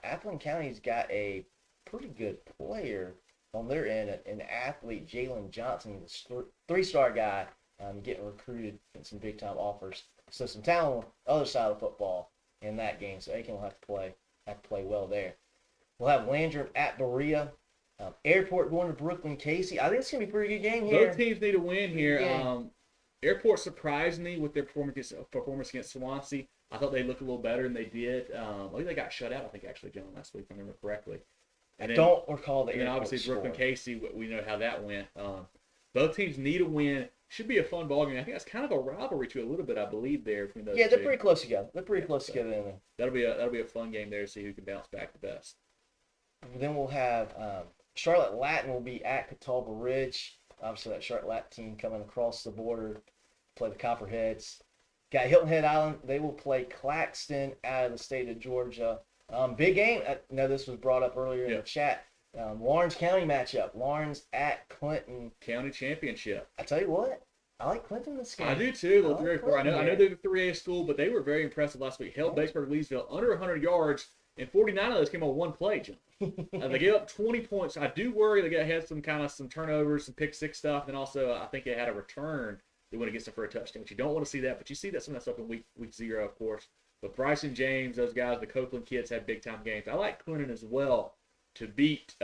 Appling County's got a pretty good player on their end, an athlete, Jalen Johnson, the 3-star guy, getting recruited in some big-time offers. So some talent on the other side of the football in that game. So Aiken will have to play well there. We'll have Landrum at Berea. Airport going to Brooklyn Casey. I think it's going to be a pretty good game here. Both teams need a win here. Airport surprised me with their performance against Swansea. I thought they'd look a little better than they did. I think they got shut out, actually, John, last week, if I remember correctly. And I don't recall the Airport obviously score. Brooklyn Casey, we know how that went. Both teams need a win. Should be a fun ball game. I think that's kind of a rivalry to a little bit, I believe, there between those Yeah, they're two. pretty close together. They're pretty close together in there. That'll be a fun game there to see who can bounce back the best. Then we'll have Charlotte Latin will be at Catawba Ridge. Obviously, that Charlotte Latin team coming across the border to play the Copperheads. Got Hilton Head Island. They will play Claxton out of the state of Georgia. Big game. I know this was brought up earlier in the chat. Lawrence County matchup. Lawrence at Clinton. County championship. I tell you what, I like Clinton this game. I do too. I know they're the 3A school, but they were very impressive last week. Held Batesburg Leesville under 100 yards, and 49 of those came on one play, John. They gave up 20 points. I do worry they had some turnovers, some pick six stuff, and also I think they had a return they went against them for a touchdown, which you don't want to see that, but you see that some of that stuff in week 0, of course. But Bryson James, those guys, the Copeland kids had big time games. I like Clinton as well to beat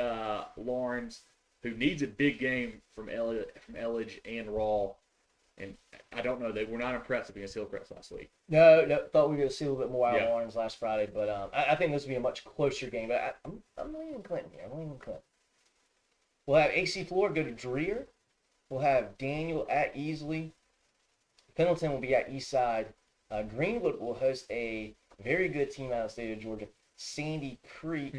Lawrence, who needs a big game from Elledge and Raw. And I don't know, they were not impressive against Hillcrest last week. No, thought we were going to see a little bit more out of Lawrence last Friday, but I think this will be a much closer game. But I'm leaning Clinton here. We'll have AC Florida go to Dreer. We'll have Daniel at Easley. Pendleton will be at Eastside. Greenwood will host a very good team out of the state of Georgia, Sandy Creek.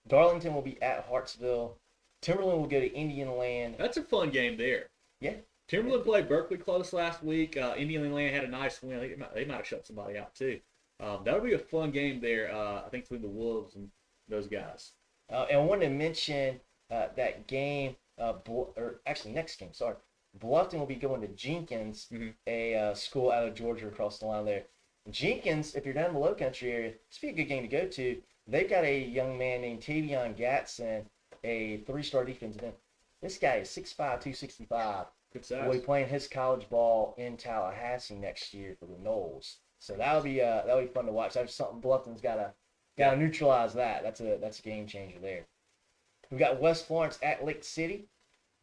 Darlington will be at Hartsville. Timberland will go to Indian Land. That's a fun game there. Yeah. Timberland played Berkeley close last week. Indian Land had a nice win. I think they might have shut somebody out too. That'll be a fun game there, I think, between the Wolves and those guys. And I wanted to mention that game, next game, sorry. Bluffton will be going to Jenkins, a school out of Georgia across the line there. Jenkins, if you're down in the Low Country area, this would be a good game to go to. They've got a young man named Tavion Gatson, a 3-star defensive end. This guy is 6'5", 265. Good size. Will be playing his college ball in Tallahassee next year for the Knowles. So that'll be fun to watch. That's something Bluffton's got to neutralize that. That's a game changer there. We've got West Florence at Lake City.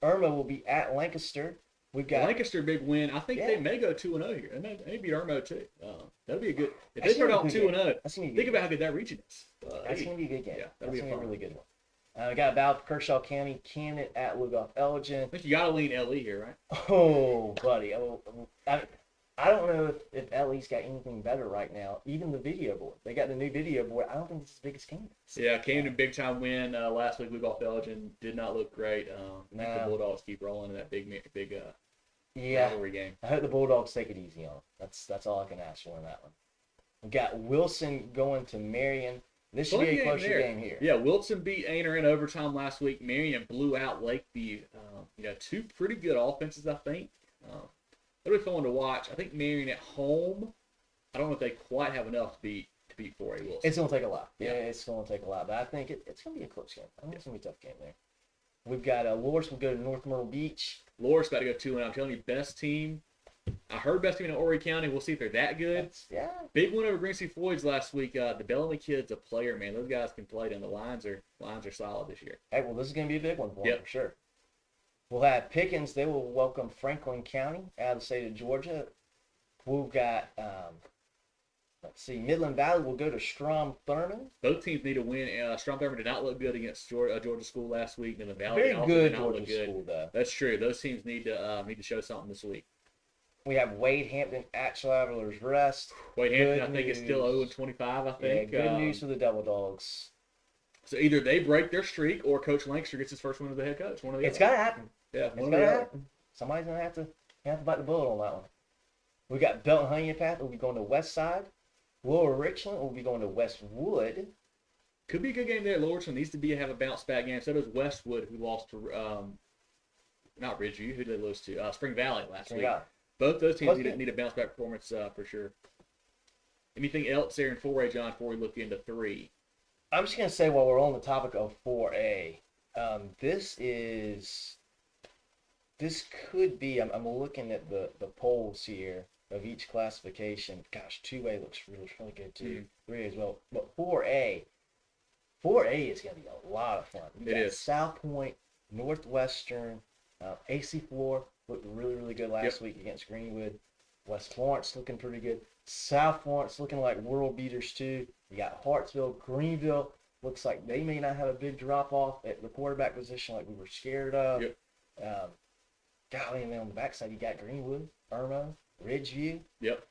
Irma will be at Lancaster. We've got Lancaster, big win. I think they may go 2-0 here. They may beat Irma too. That'll be a good. If they start out 2-0, think about how good that region is. That's gonna be a good game. Yeah, that'll be a really good one. We got about Kershaw County, Camden at Lugoff Elgin. I think you gotta lean LE here, right? Oh, buddy. I don't know if LE's got anything better right now. Even the video board. They got the new video board. I don't think it's as big as Camden. Yeah, Camden big time win last week. Lugoff Elgin did not look great. I think the Bulldogs keep rolling in that big rivalry game. I hope the Bulldogs take it easy on them. That's all I can ask for in that one. We got Wilson going to Marion. This should be a closer game here. Yeah, Wilson beat Aner in overtime last week. Marion blew out Lakeview. Two pretty good offenses, I think. It'll be fun to watch. I think Marion at home, I don't know if they quite have enough to beat 4A Wilson. It's going to take a lot. Yeah, it's going to take a lot. But I think it's going to be a close game. I think it's going to be a tough game there. We've got Loris will go to North Myrtle Beach. Loris about to go 2-0. I'm telling you, best team. I heard best team in Horry County. We'll see if they're that good. Big win over Green Sea Floyd's last week. The Bellamy kid's a player, man. Those guys can play, and the lines are solid this year. Hey, well, this is going to be a big one for them, for sure. We'll have Pickens. They will welcome Franklin County out of the state of Georgia. We've got, Midland Valley will go to Strom Thurmond. Both teams need a win. Strom Thurmond did not look good against Georgia School last week. Midland Valley Very also good did not Georgia look good. School, though. That's true. Those teams need to show something this week. We have Wade Hampton at Travelers Rest. Wade Hampton, I think, is still 0-25, I think. Yeah, good news for the Devil Dogs. So either they break their streak or Coach Lancaster gets his first win as the head coach. One of the It's got to happen. Yeah, it's got to happen. Somebody's going to have to bite the bullet on that one. We got Belton Honeypath will be going to West Side. Lower Richland will be going to Westwood. Could be a good game there. Lower Richland needs to have a bounce back game. So does Westwood, who lost to not Ridgeview. Who did they lose to? Spring Valley last week. Both those teams need a bounce back performance for sure. Anything else there in 4A, John, before we look into 3? I'm just going to say while we're on the topic of 4A, this could be, I'm looking at the polls here of each classification. Gosh, 2A looks really good too. 3A as well. But 4A is going to be a lot of fun. It is. South Point, Northwestern, AC Floor looked really good last week against Greenwood. West Florence looking pretty good. South Florence looking like world beaters too. You got Hartsville, Greenville. Looks like they may not have a big drop off at the quarterback position like we were scared of. golly, and then on the backside, you got Greenwood, Irmo, Ridgeview. Yep.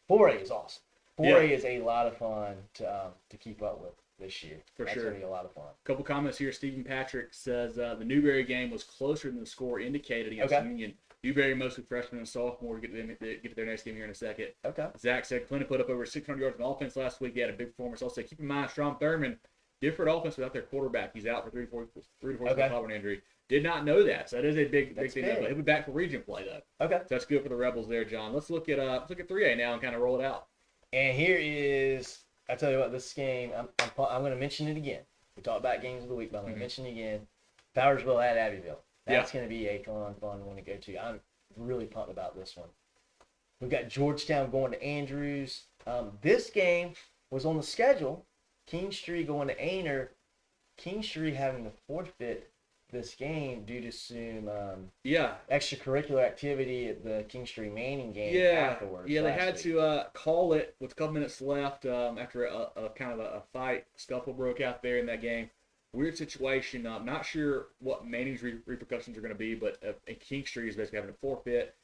4A is awesome. 4A Yeah. is a lot of fun to keep up with this year. For That's sure. going to be a lot of fun. Couple comments here. Stephen Patrick says the Newberry game was closer than the score indicated against Union. Newberry mostly freshmen and sophomore. Get to their next game here in a second. Okay. Zach said Clinton put up over 600 yards on offense last week. He had a big performance. Also, keep in mind, Strom Thurmond, different offense without their quarterback. He's out for 3 to 4 weeks with a collarbone injury. Did not know that. So that is a big thing. But he'll be back for region play, though. Okay. So that's good for the Rebels there, John. Let's look at 3A now and kind of roll it out. And here is, I tell you what, this game, I'm going to mention it again. We talked about games of the week, but I'm going to mention it again. Powdersville at Abbeville. That's going to be a fun one to go to. I'm really pumped about this one. We've got Georgetown going to Andrews. This game was on the schedule. Kingstree going to Aner. Kingstree having to forfeit this game due to some extracurricular activity at the Kingstree Manning game afterwards. Yeah, they had to call it with a couple minutes left after a kind of a fight. Scuffle broke out there in that game. Weird situation. I'm not sure what Manning's repercussions are going to be, but Kingstree is basically having to forfeit.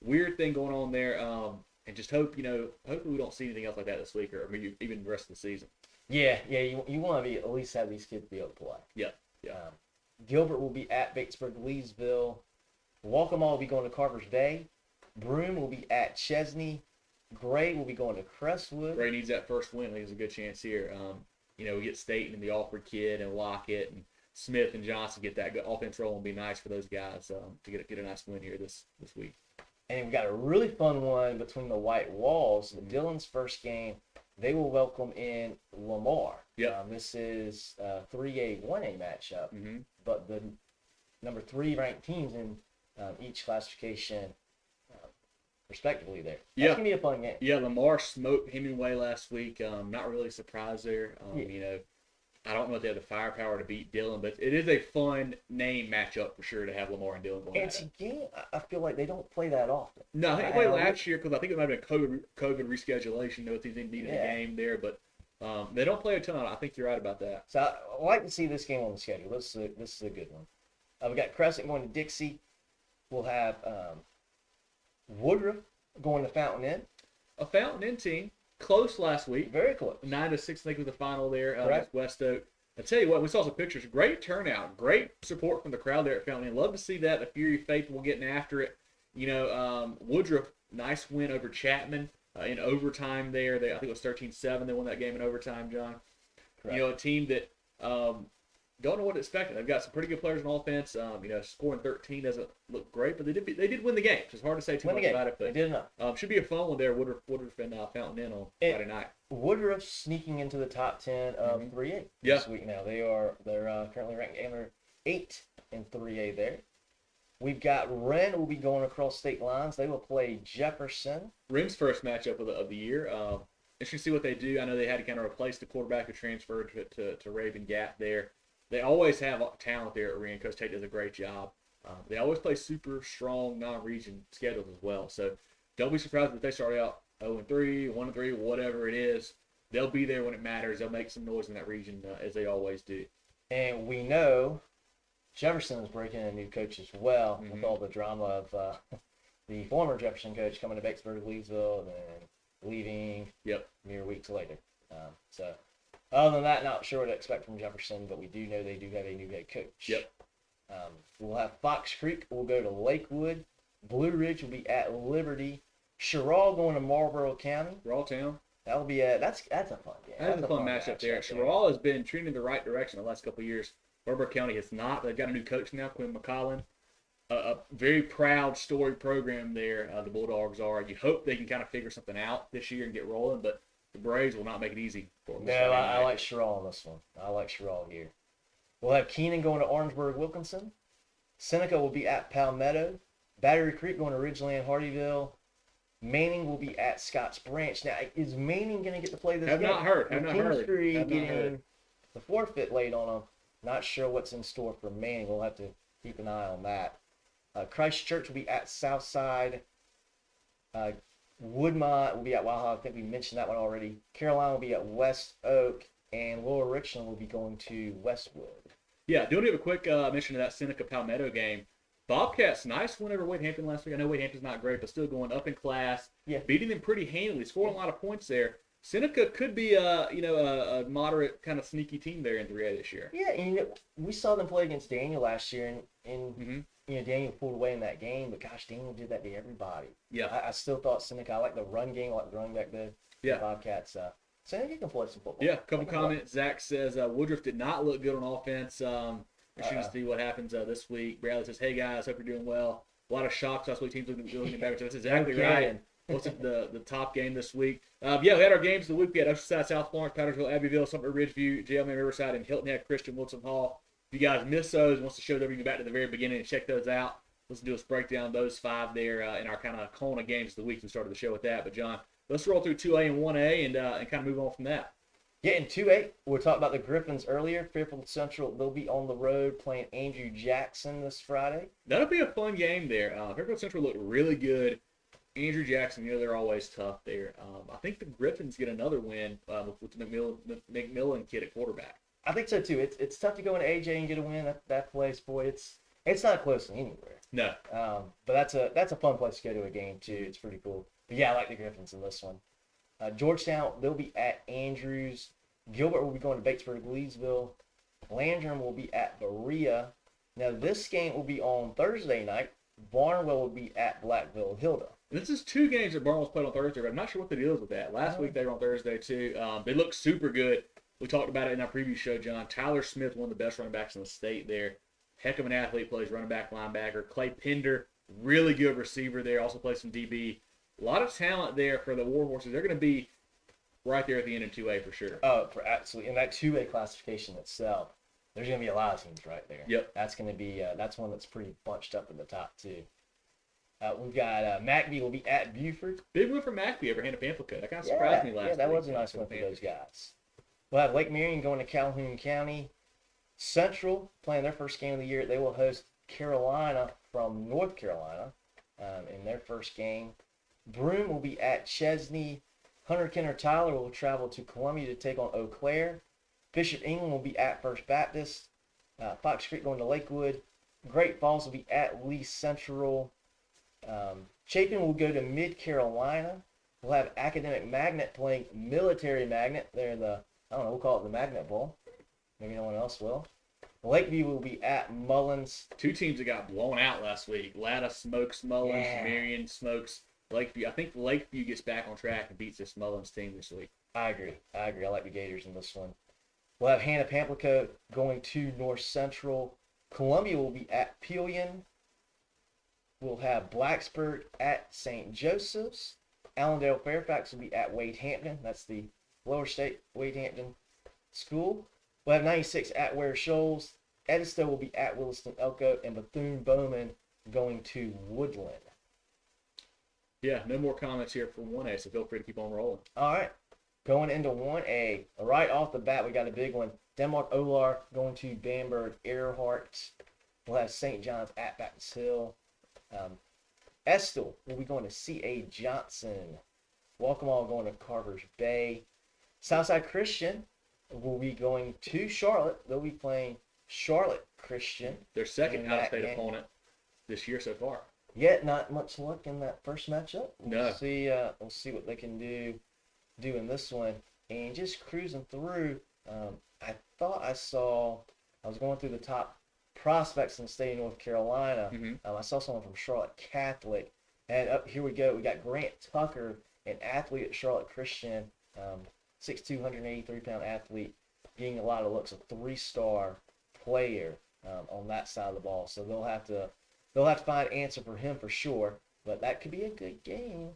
Weird thing going on there, and just hopefully we don't see anything else like that this week or maybe even the rest of the season. Yeah, you want to at least have these kids be able to play. Yeah. Gilbert will be at Batesburg-Leesville. Walkema will be going to Carver's Bay. Broome will be at Chesney. Gray will be going to Crestwood. Gray needs that first win. I think there's a good chance here. We get Staten and the Alford kid and Lockett and Smith and Johnson get that good offense roll and be nice for those guys to get a nice win here this week. And we've got a really fun one between the White Walls. Dillon's first game, they will welcome in Lamar. This is a 3A, 1A matchup. But the number 3 ranked teams in each classification respectively there. That's going to be a fun game. Yeah, Lamar smoked Hemingway last week. Not really surprised there. I don't know if they have the firepower to beat Dillon, but it is a fun name matchup for sure to have Lamar and Dillon going at it. And again, I feel like they don't play that often. No, I think they played last year because I think it might have been COVID reschedulation. No teams needed a game there, but they don't play a ton. I think you're right about that. So I like to see this game on the schedule. This is a good one. We got Crescent going to Dixie. We'll have Woodruff going to Fountain Inn. A Fountain Inn team. Close last week. Very close. 9-6, I think, was the final there against West Oak. I tell you what, we saw some pictures. Great turnout. Great support from the crowd there at Fountain Inn. Love to see that. The Fury faithful getting after it. Woodruff, nice win over Chapman in overtime there. I think it was 13-7. They won that game in overtime, John. Correct. A team that don't know what to expect. They've got some pretty good players on offense. Scoring 13 doesn't look great, but they did win the game. It's hard to say too much about it. But they did enough. Should be a fun one there. Woodruff and Fountain Inn on Friday night. Woodruff sneaking into the top 10 of 3A this week now. They're currently ranked 8 in 3A there. We've got Wren will be going across state lines. They will play Jefferson. Wren's first matchup of the year. Interesting to see what they do. I know they had to kind of replace the quarterback who transferred to Raven Gap there. They always have talent there at Wren. Coach Tate does a great job. They always play super strong non-region schedules as well. So don't be surprised if they start out 0-3, 1-3, whatever it is. They'll be there when it matters. They'll make some noise in that region as they always do. And we know Jefferson is breaking in a new coach as well with all the drama of the former Jefferson coach coming to Batesburg-Leesville and then leaving mere weeks later. So other than that, not sure what to expect from Jefferson, but we do know they do have a new head coach. We'll have Fox Creek. We'll go to Lakewood. Blue Ridge will be at Liberty. Sherrall going to Marlboro County. Rawtown. That'll be that's a fun game. That's a fun matchup there. Sherrall has been trending in the right direction the last couple of years. Marlboro County has not. They've got a new coach now, Quinn McCollin. A very proud, storied program there. The Bulldogs are. You hope they can kind of figure something out this year and get rolling, but the Braves will not make it easy for them. No, I like Sherrall on this one. I like Sherrall here. We'll have Keenan going to Orangeburg-Wilkinson. Seneca will be at Palmetto. Battery Creek going to Ridgeland Hardyville. Manning will be at Scotts Branch. Now, is Manning going to get to play this game? Have not heard. Getting the forfeit laid on them. Not sure what's in store for Manning. We'll have to keep an eye on that. Christchurch will be at Southside. Woodmont will be at Walhalla. I think we mentioned that one already. Caroline will be at West Oak. And Lower Richland will be going to Westwood. Yeah, do want to give a quick mention of that Seneca Palmetto game. Bobcats, nice win over Wade Hampton last week. I know Wade Hampton's not great, but still going up in class. Yeah. Beating them pretty handily, scoring a lot of points there. Seneca could be a moderate kind of sneaky team there in 3A this year. Yeah, and we saw them play against Daniel last year, and Daniel pulled away in that game, but gosh, Daniel did that to everybody. Yeah. I still thought Seneca, I like the run game, I like the running back there. Yeah. Bobcats. Seneca can play some football. Yeah, a couple comments. Zach says Woodruff did not look good on offense. We're shooting to see what happens this week. Bradley says, hey guys, hope you're doing well. A lot of shocks last week. Teams looking back. So that's exactly right. What's the top game this week? We had our games of the week. We had Oceanside, South Florence, Powdersville, Abbeville, Sumter, Ridgeview, JLM, Riverside, and Hilton had Christian, Wilson Hall. If you guys missed those, wants to show them, you can go back to the very beginning and check those out. Let's do a breakdown of those 5 there in our kind of Kona games of the week. We started the show with that. But John, let's roll through 2A and 1A and kind of move on from that. Yeah, in 2A, we talked about the Griffins earlier. Fairfield Central, they'll be on the road playing Andrew Jackson this Friday. That'll be a fun game there. Fairfield Central looked really good. Andrew Jackson, they're always tough there. I think the Griffins get another win with the McMillan kid at quarterback. I think so too. It's tough to go into AJ and get a win. That place, boy, it's not close anywhere. No. But that's a fun place to go to a game too. It's pretty cool. But yeah, I like the Griffins in this one. Georgetown, they'll be at Andrews. Gilbert will be going to Batesburg, Leesville. Landrum will be at Berea. Now this game will be on Thursday night. Barnwell will be at Blackville, Hilda. This is 2 games that Barnwell's played on Thursday, but I'm not sure what the deal is with that. Last week they were on Thursday too. They look super good. We talked about it in our preview show, John. Tyler Smith, one of the best running backs in the state there. Heck of an athlete, plays running back, linebacker. Clay Pender, really good receiver there, also plays some DB. A lot of talent there for the Warhorses. They're going to be right there at the end in 2A for sure. Oh, for absolutely. In that 2A classification itself, there's going to be a lot of teams right there. Yep. That's going to be that's one that's pretty bunched up in the top 2. We've got McBee will be at Buford. Big win for McBee over Hanna Pamplico. That kind of surprised me last week. Yeah, that was a nice one for those guys. We'll have Lake Marion going to Calhoun County. Central playing their first game of the year. They will host Carolina from North Carolina in their first game. Broome will be at Chesney. Hunter Kenner Tyler will travel to Columbia to take on Eau Claire. Bishop England will be at First Baptist. Fox Creek going to Lakewood. Great Falls will be at Lee Central. Chapin will go to Mid Carolina. We'll have Academic Magnet playing Military Magnet. They're we'll call it the Magnet Bowl. Maybe no one else will. Lakeview will be at Mullins. 2 teams that got blown out last week. Latta smokes Mullins. Yeah. Marion smokes Lakeview. I think Lakeview gets back on track and beats this Mullins team this week. I agree. I like the Gators in this one. We'll have Hanna Pamplico going to North Central. Columbia will be at Pelion. We'll have Blacksburg at St. Joseph's. Allendale Fairfax will be at Wade Hampton. That's the lower state Wade Hampton school. We'll have 96 at Ware Shoals. Edisto will be at Williston Elko. And Bethune-Bowman going to Woodland. Yeah, no more comments here for 1A, so feel free to keep on rolling. All right. Going into 1A, right off the bat, we got a big one. Denmark Olar going to Bamberg Earhart. We'll have St. John's at Baptist Hill. Estill will be going to C.A. Johnson. Waccamaw going to Carver's Bay. Southside Christian will be going to Charlotte. They'll be playing Charlotte Christian. Their second out-of-state opponent this year so far. Yet not much luck in that first matchup. No. We'll see what they can do in this one. And just cruising through, I thought I was going through the top prospects in the state of North Carolina. I saw someone from Charlotte Catholic. And up here we go. We got Grant Tucker, an athlete at Charlotte Christian, 6'2", 183-pound athlete, getting a lot of looks, a 3-star player on that side of the ball. So they'll have to find an answer for him for sure. But that could be a good game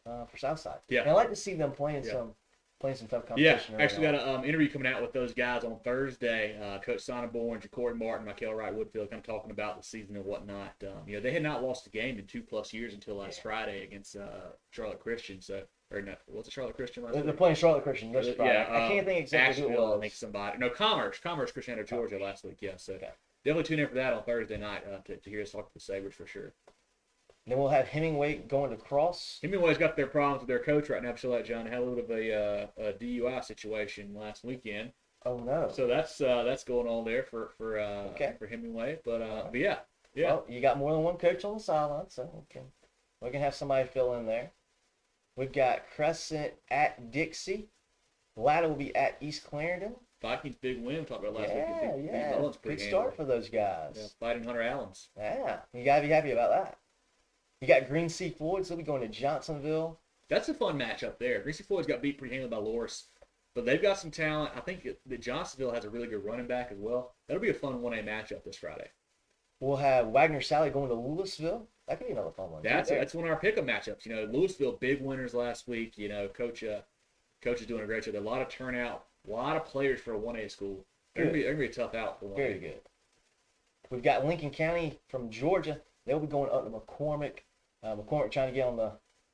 for Southside. Yeah. And I like to see them playing some tough competition. Yeah, actually got an interview coming out with those guys on Thursday. Coach Sonneborn, Jacory Martin, Michael Wright Woodfield, kind of talking about the season and whatnot. They had not lost a game in 2+ years until last Friday against Charlotte Christian. So, or no, what's it, Charlotte Christian last week? They're playing Charlotte Christian this Friday. Yeah, I can't think exactly who it was. I think somebody. No, Commerce Christian out of Georgia last week. Yeah, so definitely tune in for that on Thursday night to hear us talk to the Sabres for sure. Then we'll have Hemingway going to Cross. Hemingway's got their problems with their coach right now. So, John had a little bit of a DUI situation last weekend. Oh no! So that's going on there for Hemingway. But yeah, Yeah. Well, you got more than one coach on the sideline, so we can have somebody fill in there. We've got Crescent at Dixie. Latta will be at East Clarendon. Vikings big win. Talked about last week. Yeah. Good start for those guys. Yeah, fighting Hunter Allens. Yeah, you gotta be happy about that. You got Green Sea Floyd, so they'll be going to Johnsonville. That's a fun matchup there. Green Sea Floyd's got beat pretty handily by Loris, but they've got some talent. I think that Johnsonville has a really good running back as well. That'll be a fun 1A matchup this Friday. We'll have Wagner Sally going to Louisville. That could be another fun one. That's one of our pick'em matchups. You know, Louisville big winners last week. You know, coach is doing a great job. A lot of turnout, a lot of players for a 1A school. They're gonna be a tough out for 1A. Very good. We've got Lincoln County from Georgia. They'll be going up to McCormick. McCormick trying to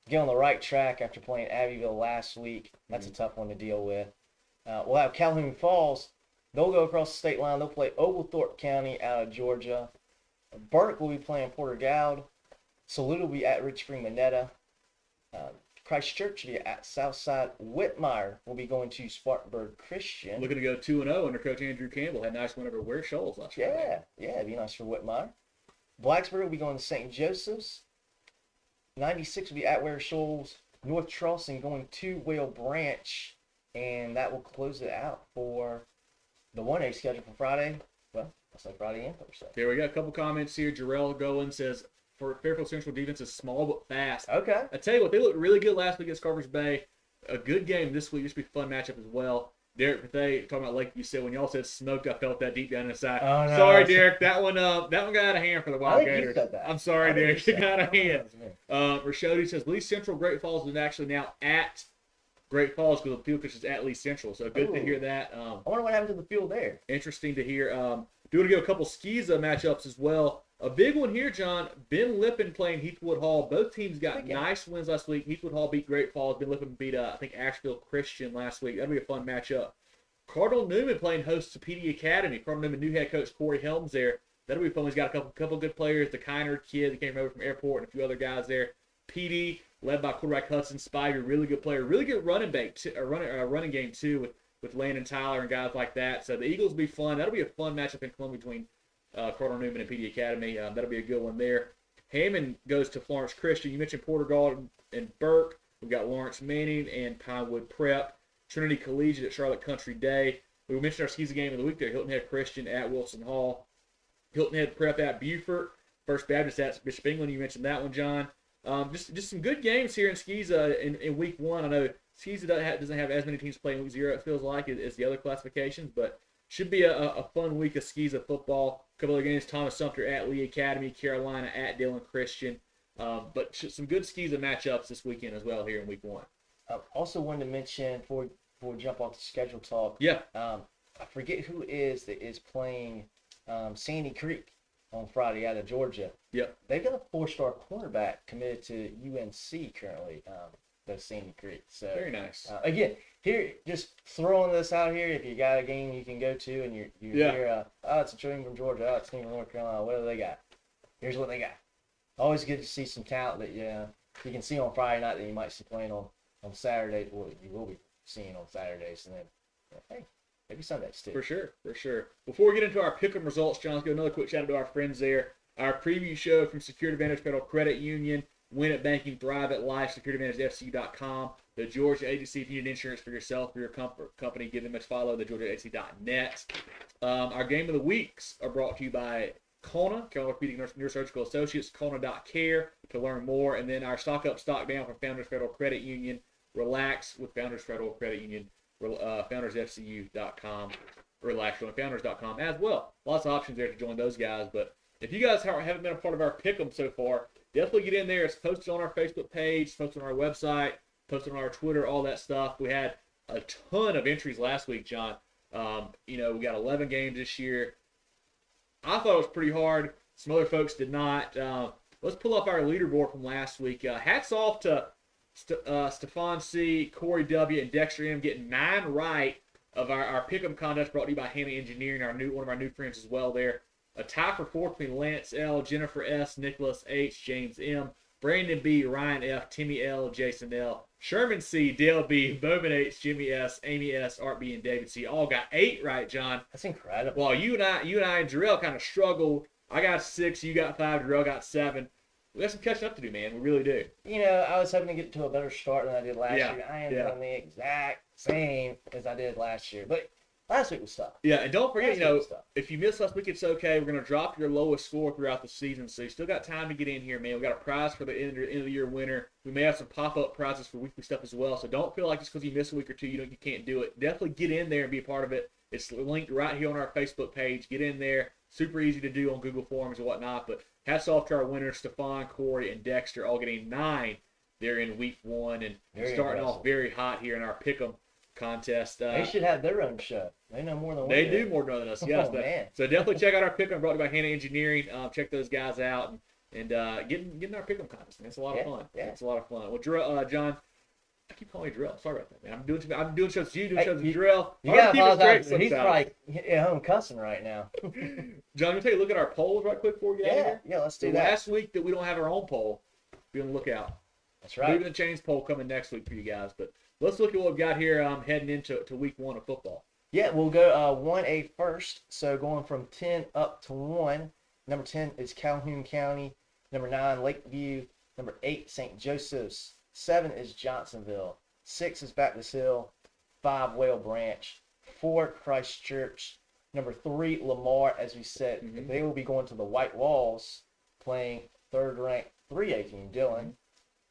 get on the right track after playing Abbeville last week. That's a tough one to deal with. We'll have Calhoun Falls. They'll go across the state line. They'll play Oglethorpe County out of Georgia. Burke will be playing Porter Gowd. Saluda will be at Rich Spring Minetta. Christchurch will be at Southside. Whitmire will be going to Spartanburg Christian. Looking to go 2-0 under Coach Andrew Campbell. Had a nice win over Ware Shoals last week. Yeah, it'd be nice for Whitmire. Blacksburg will be going to St. Joseph's. 96 will be at Ware Shoals. North Charleston going to Whale Branch. And that will close it out for the 1A schedule for Friday. Well, that's like Friday and Thursday. There we go. A couple comments here. Jarrell Golan says, for Fairfield Central defense is small but fast. Okay. I tell you what, they looked really good last week against Carvers Bay. A good game this week. This will be a fun matchup as well. Derek Pathay, talking about Lakeview, said when y'all said smoked, I felt that deep down inside. Oh, no, sorry, Derek. That one got out of hand for the Wildcatters. I'm sorry, Derek. It got out of hand. That. Rashodi says Lee Central Great Falls is actually now at Great Falls because the field coach is at Lee Central. So good to hear that. I wonder what happened to the field there. Interesting to hear. Do want to give a couple SCSA matchups as well. A big one here, John. Ben Lippen playing Heathwood Hall. Both teams got nice wins last week. Heathwood Hall beat Great Falls. Ben Lippen beat, I think, Asheville Christian last week. That'll be a fun matchup. Cardinal Newman playing host to PD Academy. Cardinal Newman new head coach Corey Helms there. That'll be fun. He's got a couple good players. The Kiner kid that came over from Airport and a few other guys there. PD led by quarterback Hudson Spiger, really good player, really good running game too with Landon Tyler and guys like that. So the Eagles will be fun. That'll be a fun matchup in Columbia between Cardinal Newman and PD Academy. That'll be a good one there. Hammond goes to Florence Christian. You mentioned Porter Gall and Burke. We've got Lawrence Manning and Pinewood Prep. Trinity Collegiate at Charlotte Country Day. We mentioned our SCSA game of the week there. Hilton Head Christian at Wilson Hall. Hilton Head Prep at Beaufort. First Baptist at Bishop England. You mentioned that one, John. Just some good games here in SCSA in week one. I know SCSA doesn't have as many teams playing week 0, it feels like, as the other classifications, but should be a fun week of SCSA football. A couple of games, Thomas Sumter at Lee Academy, Carolina at Dillon Christian. But some good SCSA matchups this weekend as well here in week one. I also wanted to mention before we jump off the schedule talk. Yeah. I forget who that is playing Sandy Creek on Friday out of Georgia. Yep. They've got a 4-star cornerback committed to UNC currently. That's Sandy Creek. So very nice. Again, here just throwing this out here. If you got a game you can go to and you hear, it's a team from Georgia, it's a team from North Carolina. What do they got? Here's what they got. Always good to see some talent that you can see on Friday night that you might see playing on Saturday. Well, you will be seeing on Saturdays, and then hey, maybe Sundays too. For sure. Before we get into our pick'em results, John, let's go another quick shout out to our friends there. Our preview show from Security Advantage Federal Credit Union, Win at Banking, Thrive at Life, SecurityAdvantageFCU.com, the Georgia Agency. If you need insurance for yourself or your company, give them a follow, the GeorgiaAgency.net. Our game of the weeks are brought to you by Carolina Orthopedic Neurosurgical Associates, Carolina.care to learn more. And then our Stock Up, Stock Down from Founders Federal Credit Union, Relax with Founders Federal Credit Union, FoundersFCU.com, Relax on Founders.com as well. Lots of options there to join those guys. But if you guys haven't been a part of our pick'em so far, definitely get in there. It's posted on our Facebook page, posted on our website, posted on our Twitter, all that stuff. We had a ton of entries last week, John. We got 11 games this year. I thought it was pretty hard. Some other folks did not. Let's pull up our leaderboard from last week. Hats off to Stefan C., Corey W., and Dexter M. getting 9 right of our pick'em contest brought to you by Hanna Engineering, one of our new friends as well there. A tie for 4th between Lance L., Jennifer S., Nicholas H., James M., Brandon B., Ryan F., Timmy L., Jason L., Sherman C., Dale B., Bowman H., Jimmy S., Amy S., Art B., and David C. all got 8 right, John. That's incredible. Well, you and I and Jarrell kind of struggled I got 6, you got 5, Darrell got 7. We got some catching up to do, man. We really do. I was hoping to get to a better start than I did last Yeah, year. I am yeah. doing the exact same as I did last year. But last week was tough. Yeah, and don't forget, Last week was tough. if you missed last week, it's okay. We're going to drop your lowest score throughout the season, so you still got time to get in here, man. We got a prize for the end of the year winner. We may have some pop-up prizes for weekly stuff as well, so don't feel like just because you miss a week or two, you can't do it. Definitely get in there and be a part of it. It's linked right here on our Facebook page. Get in there. Super easy to do on Google Forms and whatnot, but hats off to our winners, Stephon, Corey, and Dexter, all getting 9 there in week 1 and starting off very hot here in our Pick'em contest. They should have their own show. They know more than we They do more than us, yes. Man. So definitely check out our Pick'em brought to you by Hanna Engineering. Check those guys out and getting our Pick'em contest, man. It's a lot of fun. Yeah. It's a lot of fun. Well, John, I keep calling you Drill. Sorry about that, man. I'm doing shows with you, doing shows with Drill. You gotta apologize. He's probably at home cussing right now. John, let me take a look at our polls right quick before we get out of here. Yeah, let's do that. Last week that we don't have our own poll, be on the lookout. That's right. Movin the Chains poll coming next week for you guys. But let's look at what we've got here heading into week 1 of football. Yeah, we'll go 1A first. So going from 10 up to 1. Number 10 is Calhoun County. Number 9, Lakeview. Number 8, St. Joseph's. 7 is Johnsonville. 6 is Baptist Hill. 5, Whale Branch. 4, Christchurch. Number 3, Lamar, as we said. They will be going to the White Walls playing third-ranked 3A team, Dillon.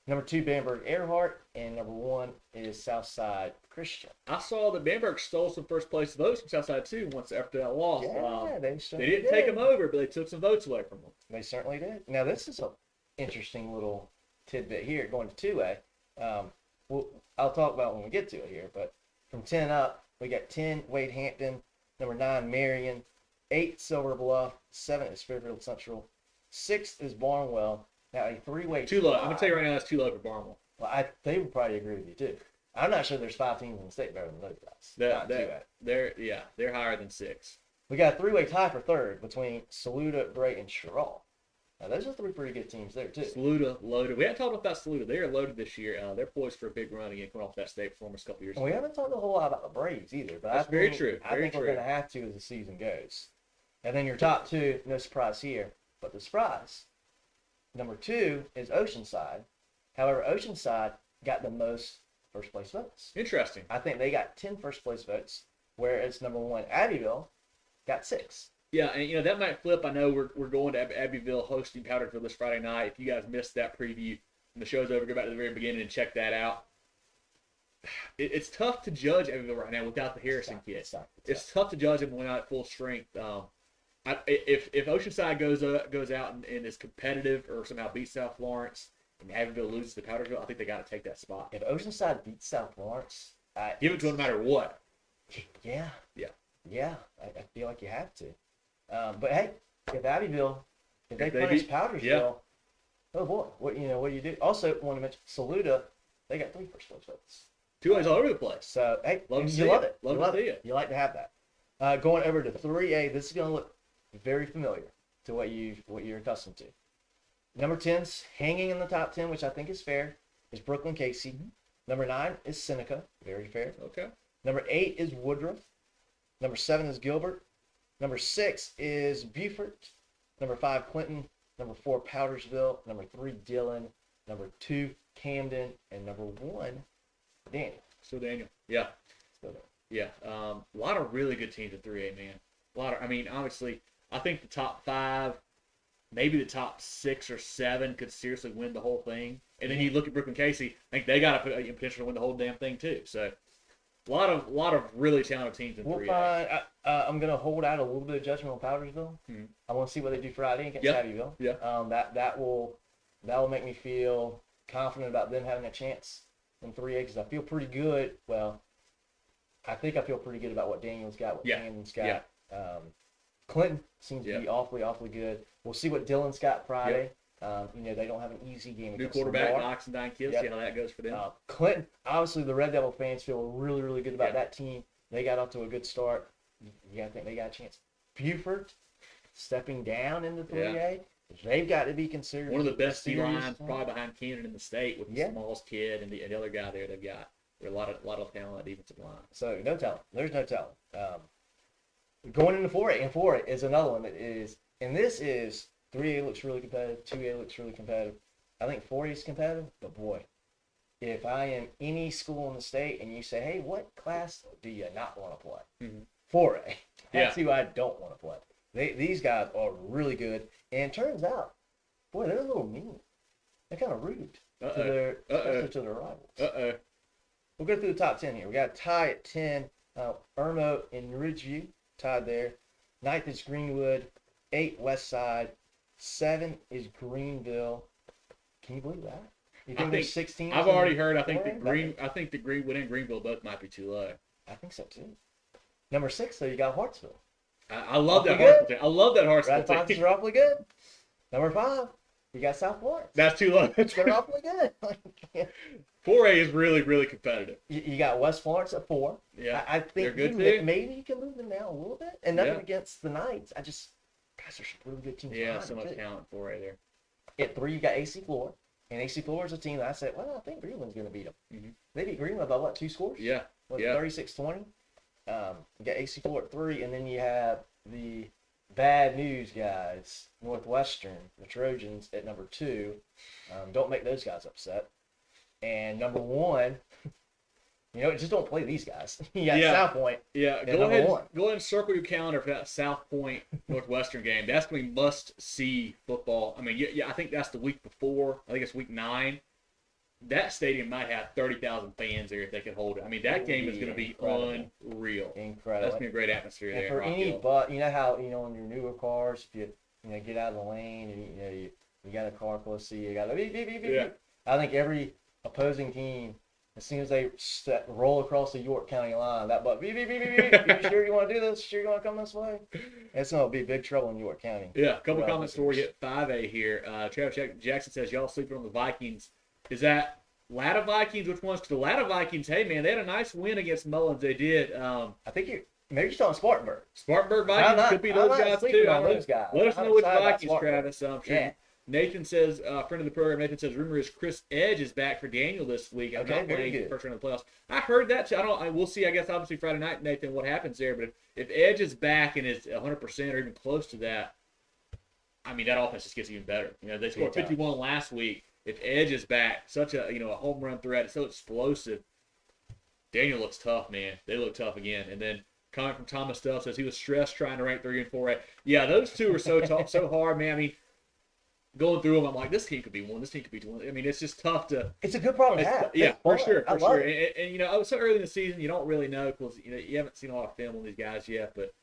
Number 2, Bamberg Earhart. And number 1 is Southside Christian. I saw that Bamberg stole some first-place votes from Southside, too, once after that loss. Yeah, they didn't take them over, but they took some votes away from them. They certainly did. Now, this is an interesting little tidbit here going to 2A. I'll talk about it when we get to it here, but from 10 up, we got 10, Wade Hampton. Number 9, Marion. 8, Silver Bluff. 7 is Fairfield Central. 6 is Barnwell. Now, a 3-way too low. I'm going to tell you right now, that's too low for Barnwell. Well, they would probably agree with you, too. I'm not sure there's 5 teams in the state better than those guys. They're higher than 6. We got a 3-way tie for third between Saluda, Bray, and Sherrall. Now, those are 3 pretty good teams there, too. Saluda, loaded. We haven't talked about Saluda. They are loaded this year. They're poised for a big run again, coming off that state performance a couple years ago. We haven't talked a whole lot about the Braves either. But that's very true. I think we're going to have to as the season goes. And then your top 2, no surprise here. But the surprise, number 2 is Oceanside. However, Oceanside got the most first-place votes. Interesting. I think they got 10 first-place votes, whereas number 1, Abbeville, got 6. Yeah, and that might flip. I know we're going to Abbeville hosting Powdersville this Friday night. If you guys missed that preview and the show's over, go back to the very beginning and check that out. It's tough to judge Abbeville right now without the Harrison kid. It's tough to judge him when not at full strength. If Oceanside goes out and is competitive or somehow beats South Florence and Abbeville loses to Powdersville, I think they got to take that spot. If Oceanside beats South Florence, give it to them no matter what. Yeah. I feel like you have to. But hey, if Abbeville, if they punish Powdersville, oh boy, what do you do? Also, want to mention Saluda, they got 3 first-place votes. 2 ways all over the place. So hey, you love it. You like to have that. Going over to 3A, this is going to look very familiar to what you're accustomed to. Number 10's hanging in the top 10, which I think is fair, is Brooklyn Casey. Number 9 is Seneca, very fair. Okay. Number 8 is Woodruff. Number 7 is Gilbert. Number 6 is Beaufort. Number 5, Clinton. Number 4, Powdersville. Number 3, Dillon. Number 2, Camden. And number 1, Daniel. Still Daniel. Yeah. Yeah. A lot of really good teams in 3A, man. Obviously, I think the top 5, maybe the top 6 or 7 could seriously win the whole thing. And then you look at Brooklyn Casey, I think they got a potential to win the whole damn thing too. So a lot of really talented teams in 3A. I'm gonna hold out a little bit of judgment on Powdersville. I want to see what they do Friday against Abbeville. Yeah. That will make me feel confident about them having a chance in 3A because I feel pretty good. Well, I think I feel pretty good about what Daniel's got, what Camden's got. Yeah. Clinton seems to be awfully good. We'll see what Dillon's got Friday. They don't have an easy game. New quarterback, Knox and Dine Kids. See how that goes for them. Clinton, obviously, the Red Devil fans feel really, really good about that team. They got off to a good start. You got to think they got a chance. Beaufort stepping down into 3A. They've got to be considered one of the best D lines, probably behind Camden in the state with the Smalls kid and the other guy there. They've got a lot of talent at defensive line. So no talent. There's no talent. Going into 4A, and 4A is another one that is And this is 3A looks really competitive. 2A looks really competitive. I think 4A is competitive, but boy, if I am any school in the state and you say, hey, what class do you not want to play? 4A. That's who I don't want to play. These guys are really good. And it turns out, boy, they're a little mean. They're kind of rude especially to their rivals. We'll go through the top 10 here. We got a tie at 10. Irmo and Ridgeview tied there. 9th is Greenwood. 8 Westside. 7 is Greenville. Can you believe that? You think there's 16? I've already heard. I think the Greenwood and Greenville both might be too low. I think so too. Number 6, though, you got Hartsville. I love that Hartsville team. I love that Hartsville team. Red Foxes are awfully good. Number 5, you got South Florence. That's too low. They're awfully good. 4A is really, really competitive. You got West Florence at 4. Yeah, I think they're good too. Maybe you can move them down a little bit. And nothing against the Knights. Guys, there's some really good teams. Yeah, so much talent 4A there. At 3, you got AC Flora. And AC Flora is a team that I said, well, I think Greenland's going to beat them. They beat Greenland by what, 2 scores? Yeah. 36-20. You got AC Flora at 3, and then you have the bad news guys, Northwestern, the Trojans, at number 2. Don't make those guys upset. And number 1, just don't play these guys. You got South Point. Yeah, go ahead and circle your calendar for that South Point Northwestern game. That's going to be must-see football. I mean, I think that's the week before. I think it's week 9. That stadium might have 30,000 fans there if they can hold it. I mean, that game is going to be unreal. Incredible. That's going to be a great atmosphere there. For any, but you know how on your newer cars, if you get out of the lane and you got a car close to you got to beep beep beep beep. Yeah. I think every opposing team, as soon as they roll across the York County line, that but beep beep beep beep beep. You sure you want to do this? Sure you want to come this way? It's going to be big trouble in York County. Yeah, a couple comments before we hit 5A here. Travis Jackson says, y'all sleeping on the Vikings. Is that Latta Vikings? Which ones? Because the Latta Vikings, hey, man, they had a nice win against Mullins. They did. I think maybe you're talking Spartanburg. Spartanburg Vikings could be those guys, too. Those guys. Let us know which Vikings, Travis. Nathan says, friend of the program, Nathan says, rumor is Chris Edge is back for Daniel this week. I'm not playing first round of the playoffs. I heard that, too. We'll see, I guess, obviously, Friday night, Nathan, what happens there. But if Edge is back and is 100% or even close to that, I mean, that offense just gets even better. They scored 51 last week. If Edge is back, such a a home run threat, it's so explosive. Daniel looks tough, man. They look tough again. And then comment from Thomas Stuff says he was stressed trying to rank 3 and 4A. Yeah, those two are so so hard, man. I mean, going through them, I'm like, this team could be 1, this team could be 2. I mean, it's just tough to. It's a good problem to have. Yeah, for sure. And so early in the season, you don't really know because you haven't seen a lot of film on these guys yet. But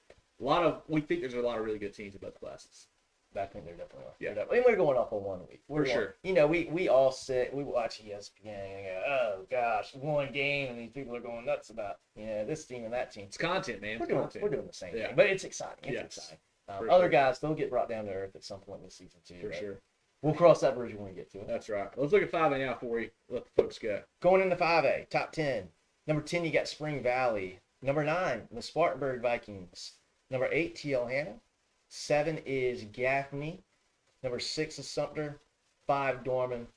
we think there's a lot of really good teams in both classes. I think they're definitely off. Yeah. And we're going off on 1 week. Sure. We all sit, we watch ESPN and go, oh gosh, 1 game, and these people are going nuts about this team and that team. It's content, man. We're doing the same thing, but it's exciting. It's exciting. Other guys, they'll get brought down to earth at some point this season too. For sure. We'll cross that bridge when we get to it. That's right. Let's look at 5A now before we let the folks go. Going into 5A, top 10. Number 10, you got Spring Valley. Number 9, the Spartanburg Vikings. Number 8, TL Hanna. 7 is Gaffney. Number 6 is Sumter. 5, Dorman.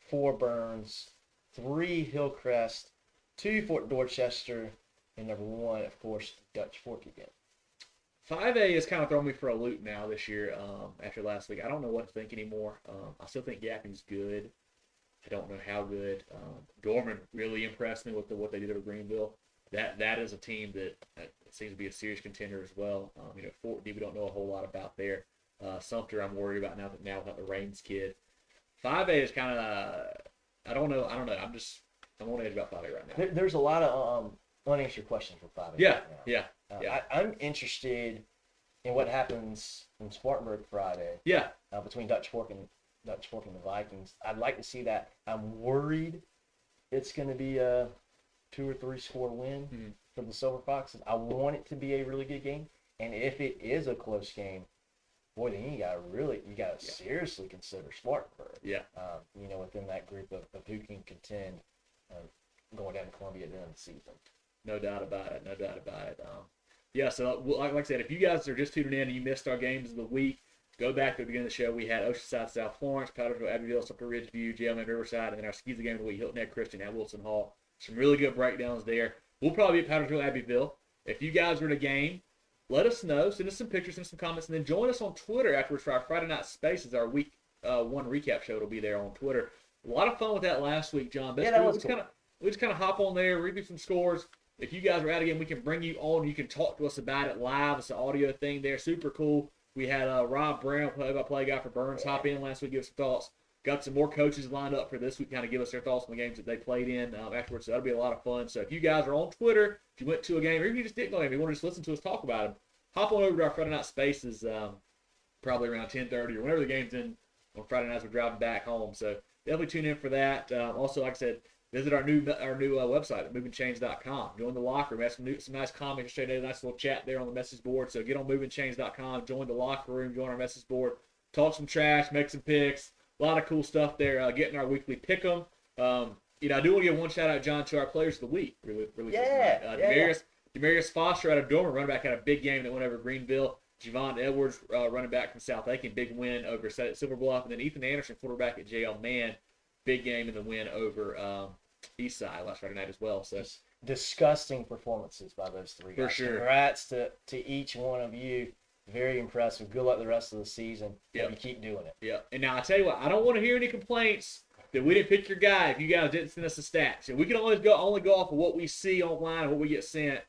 4, Burns. 3, Hillcrest. 2, Fort Dorchester. And number 1, of course, Dutch Fork again. 5A has kind of thrown me for a loop now this year after last week. I don't know what to think anymore. I still think Gaffney's good. I don't know how good. Dorman really impressed me with what they did over Greenville. That is a team that seems to be a serious contender as well. Fort D, we don't know a whole lot about there. Sumter, I'm worried about now without the Raines kid. 5A is kind of, I don't know. I'm on edge about 5A right now. There's a lot of unanswered questions for 5A. Yeah, right now. Yeah. I'm interested in what happens in Spartanburg Friday. Yeah. Between Dutch Fork and the Vikings. I'd like to see that. I'm worried it's going to be a 2 or 3 score win for the Silver Foxes. I want it to be a really good game, and if it is a close game, boy, then you got to seriously consider Spartanburg. Yeah. Within that group of who can contend going down to Columbia at the end of the season. No doubt about it. So like I said, if you guys are just tuning in and you missed our games of the week, go back to the beginning of the show. We had Oceanside, South Florence, Powdersville, Abbeville, Sumter, Ridgeview, JLM, Riverside, and then our skis game of the week, Hilton at Christian at Wilson Hall. Some really good breakdowns there. We'll probably be at Powdersville, Abbeville. If you guys are in a game, let us know. Send us some pictures and some comments, and then join us on Twitter afterwards for our Friday Night Spaces. Our week one recap show will be there on Twitter. A lot of fun with that last week, John. Yeah, that was cool. We just kind of hop on there, review some scores. If you guys are out again, we can bring you on. You can talk to us about it live. It's an audio thing there. Super cool. We had Rob Brown, play-by-play guy for Burns, hop in last week, give us some thoughts. Got some more coaches lined up for this week, kind of give us their thoughts on the games that they played in afterwards. So that'll be a lot of fun. So if you guys are on Twitter, if you went to a game, or if you just didn't go to a game, you want to just listen to us talk about them, hop on over to our Friday Night Spaces, probably around 10:30 or whenever the game's in on Friday nights. We're driving back home. So definitely tune in for that. Also, like I said, visit our new website at movingchains.com. Join the locker room. We have some nice comments yesterday. Nice little chat there on the message board. So get on movingchains.com. Join the locker room. Join our message board. Talk some trash. Make some picks. A lot of cool stuff there. Getting our weekly pick 'em. I do want to give one shout out, John, to our players of the week. Really Demarius Foster out of Dormer, running back, had a big game that went over Greenville. Javon Edwards, running back from South Aiken, big win over Silver Bluff. And then Ethan Anderson, quarterback at JL Mann, big game in the win over Eastside last Friday night as well. So disgusting performances by those three guys. For sure. Congrats to each one of you. Very impressive. Good luck the rest of the season. Yep. You keep doing it. Yeah. And now I tell you what, I don't want to hear any complaints that we didn't pick your guy if you guys didn't send us a stat. So we can only go off of what we see online and what we get sent.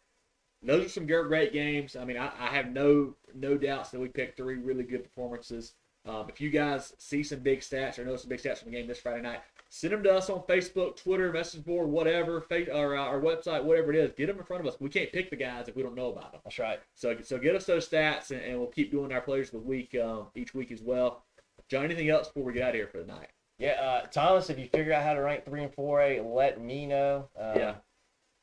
Those are some great games. I mean, I have no doubts that we picked three really good performances. If you guys see some big stats or know some big stats from the game this Friday night, send them to us on Facebook, Twitter, message board, whatever, or our website, whatever it is. Get them in front of us. We can't pick the guys if we don't know about them. That's right. So get us those stats, and we'll keep doing our players of the week each week as well. John, anything else before we get out of here for the night? Yeah, Thomas, if you figure out how to rank 3 and 4A, let me know.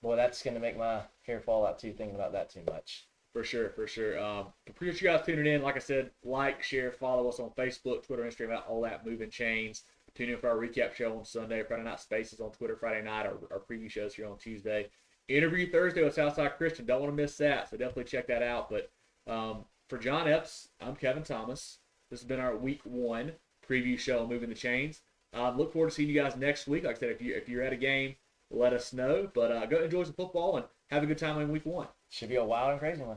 Boy, that's going to make my hair fall out too, thinking about that too much. For sure. Appreciate you guys tuning in. Like I said, like, share, follow us on Facebook, Twitter, Instagram, all that, Movin Chains. Tune in for our recap show on Sunday, Friday Night Spaces on Twitter Friday night, our preview shows here on Tuesday. Interview Thursday with Southside Christian. Don't want to miss that, so definitely check that out. But for John Epps, I'm Kevin Thomas. This has been our Week 1 preview show on Movin the Chains. Look forward to seeing you guys next week. Like I said, if you're at a game, let us know. But go enjoy some football and have a good time in Week 1. Should be a wild and crazy one.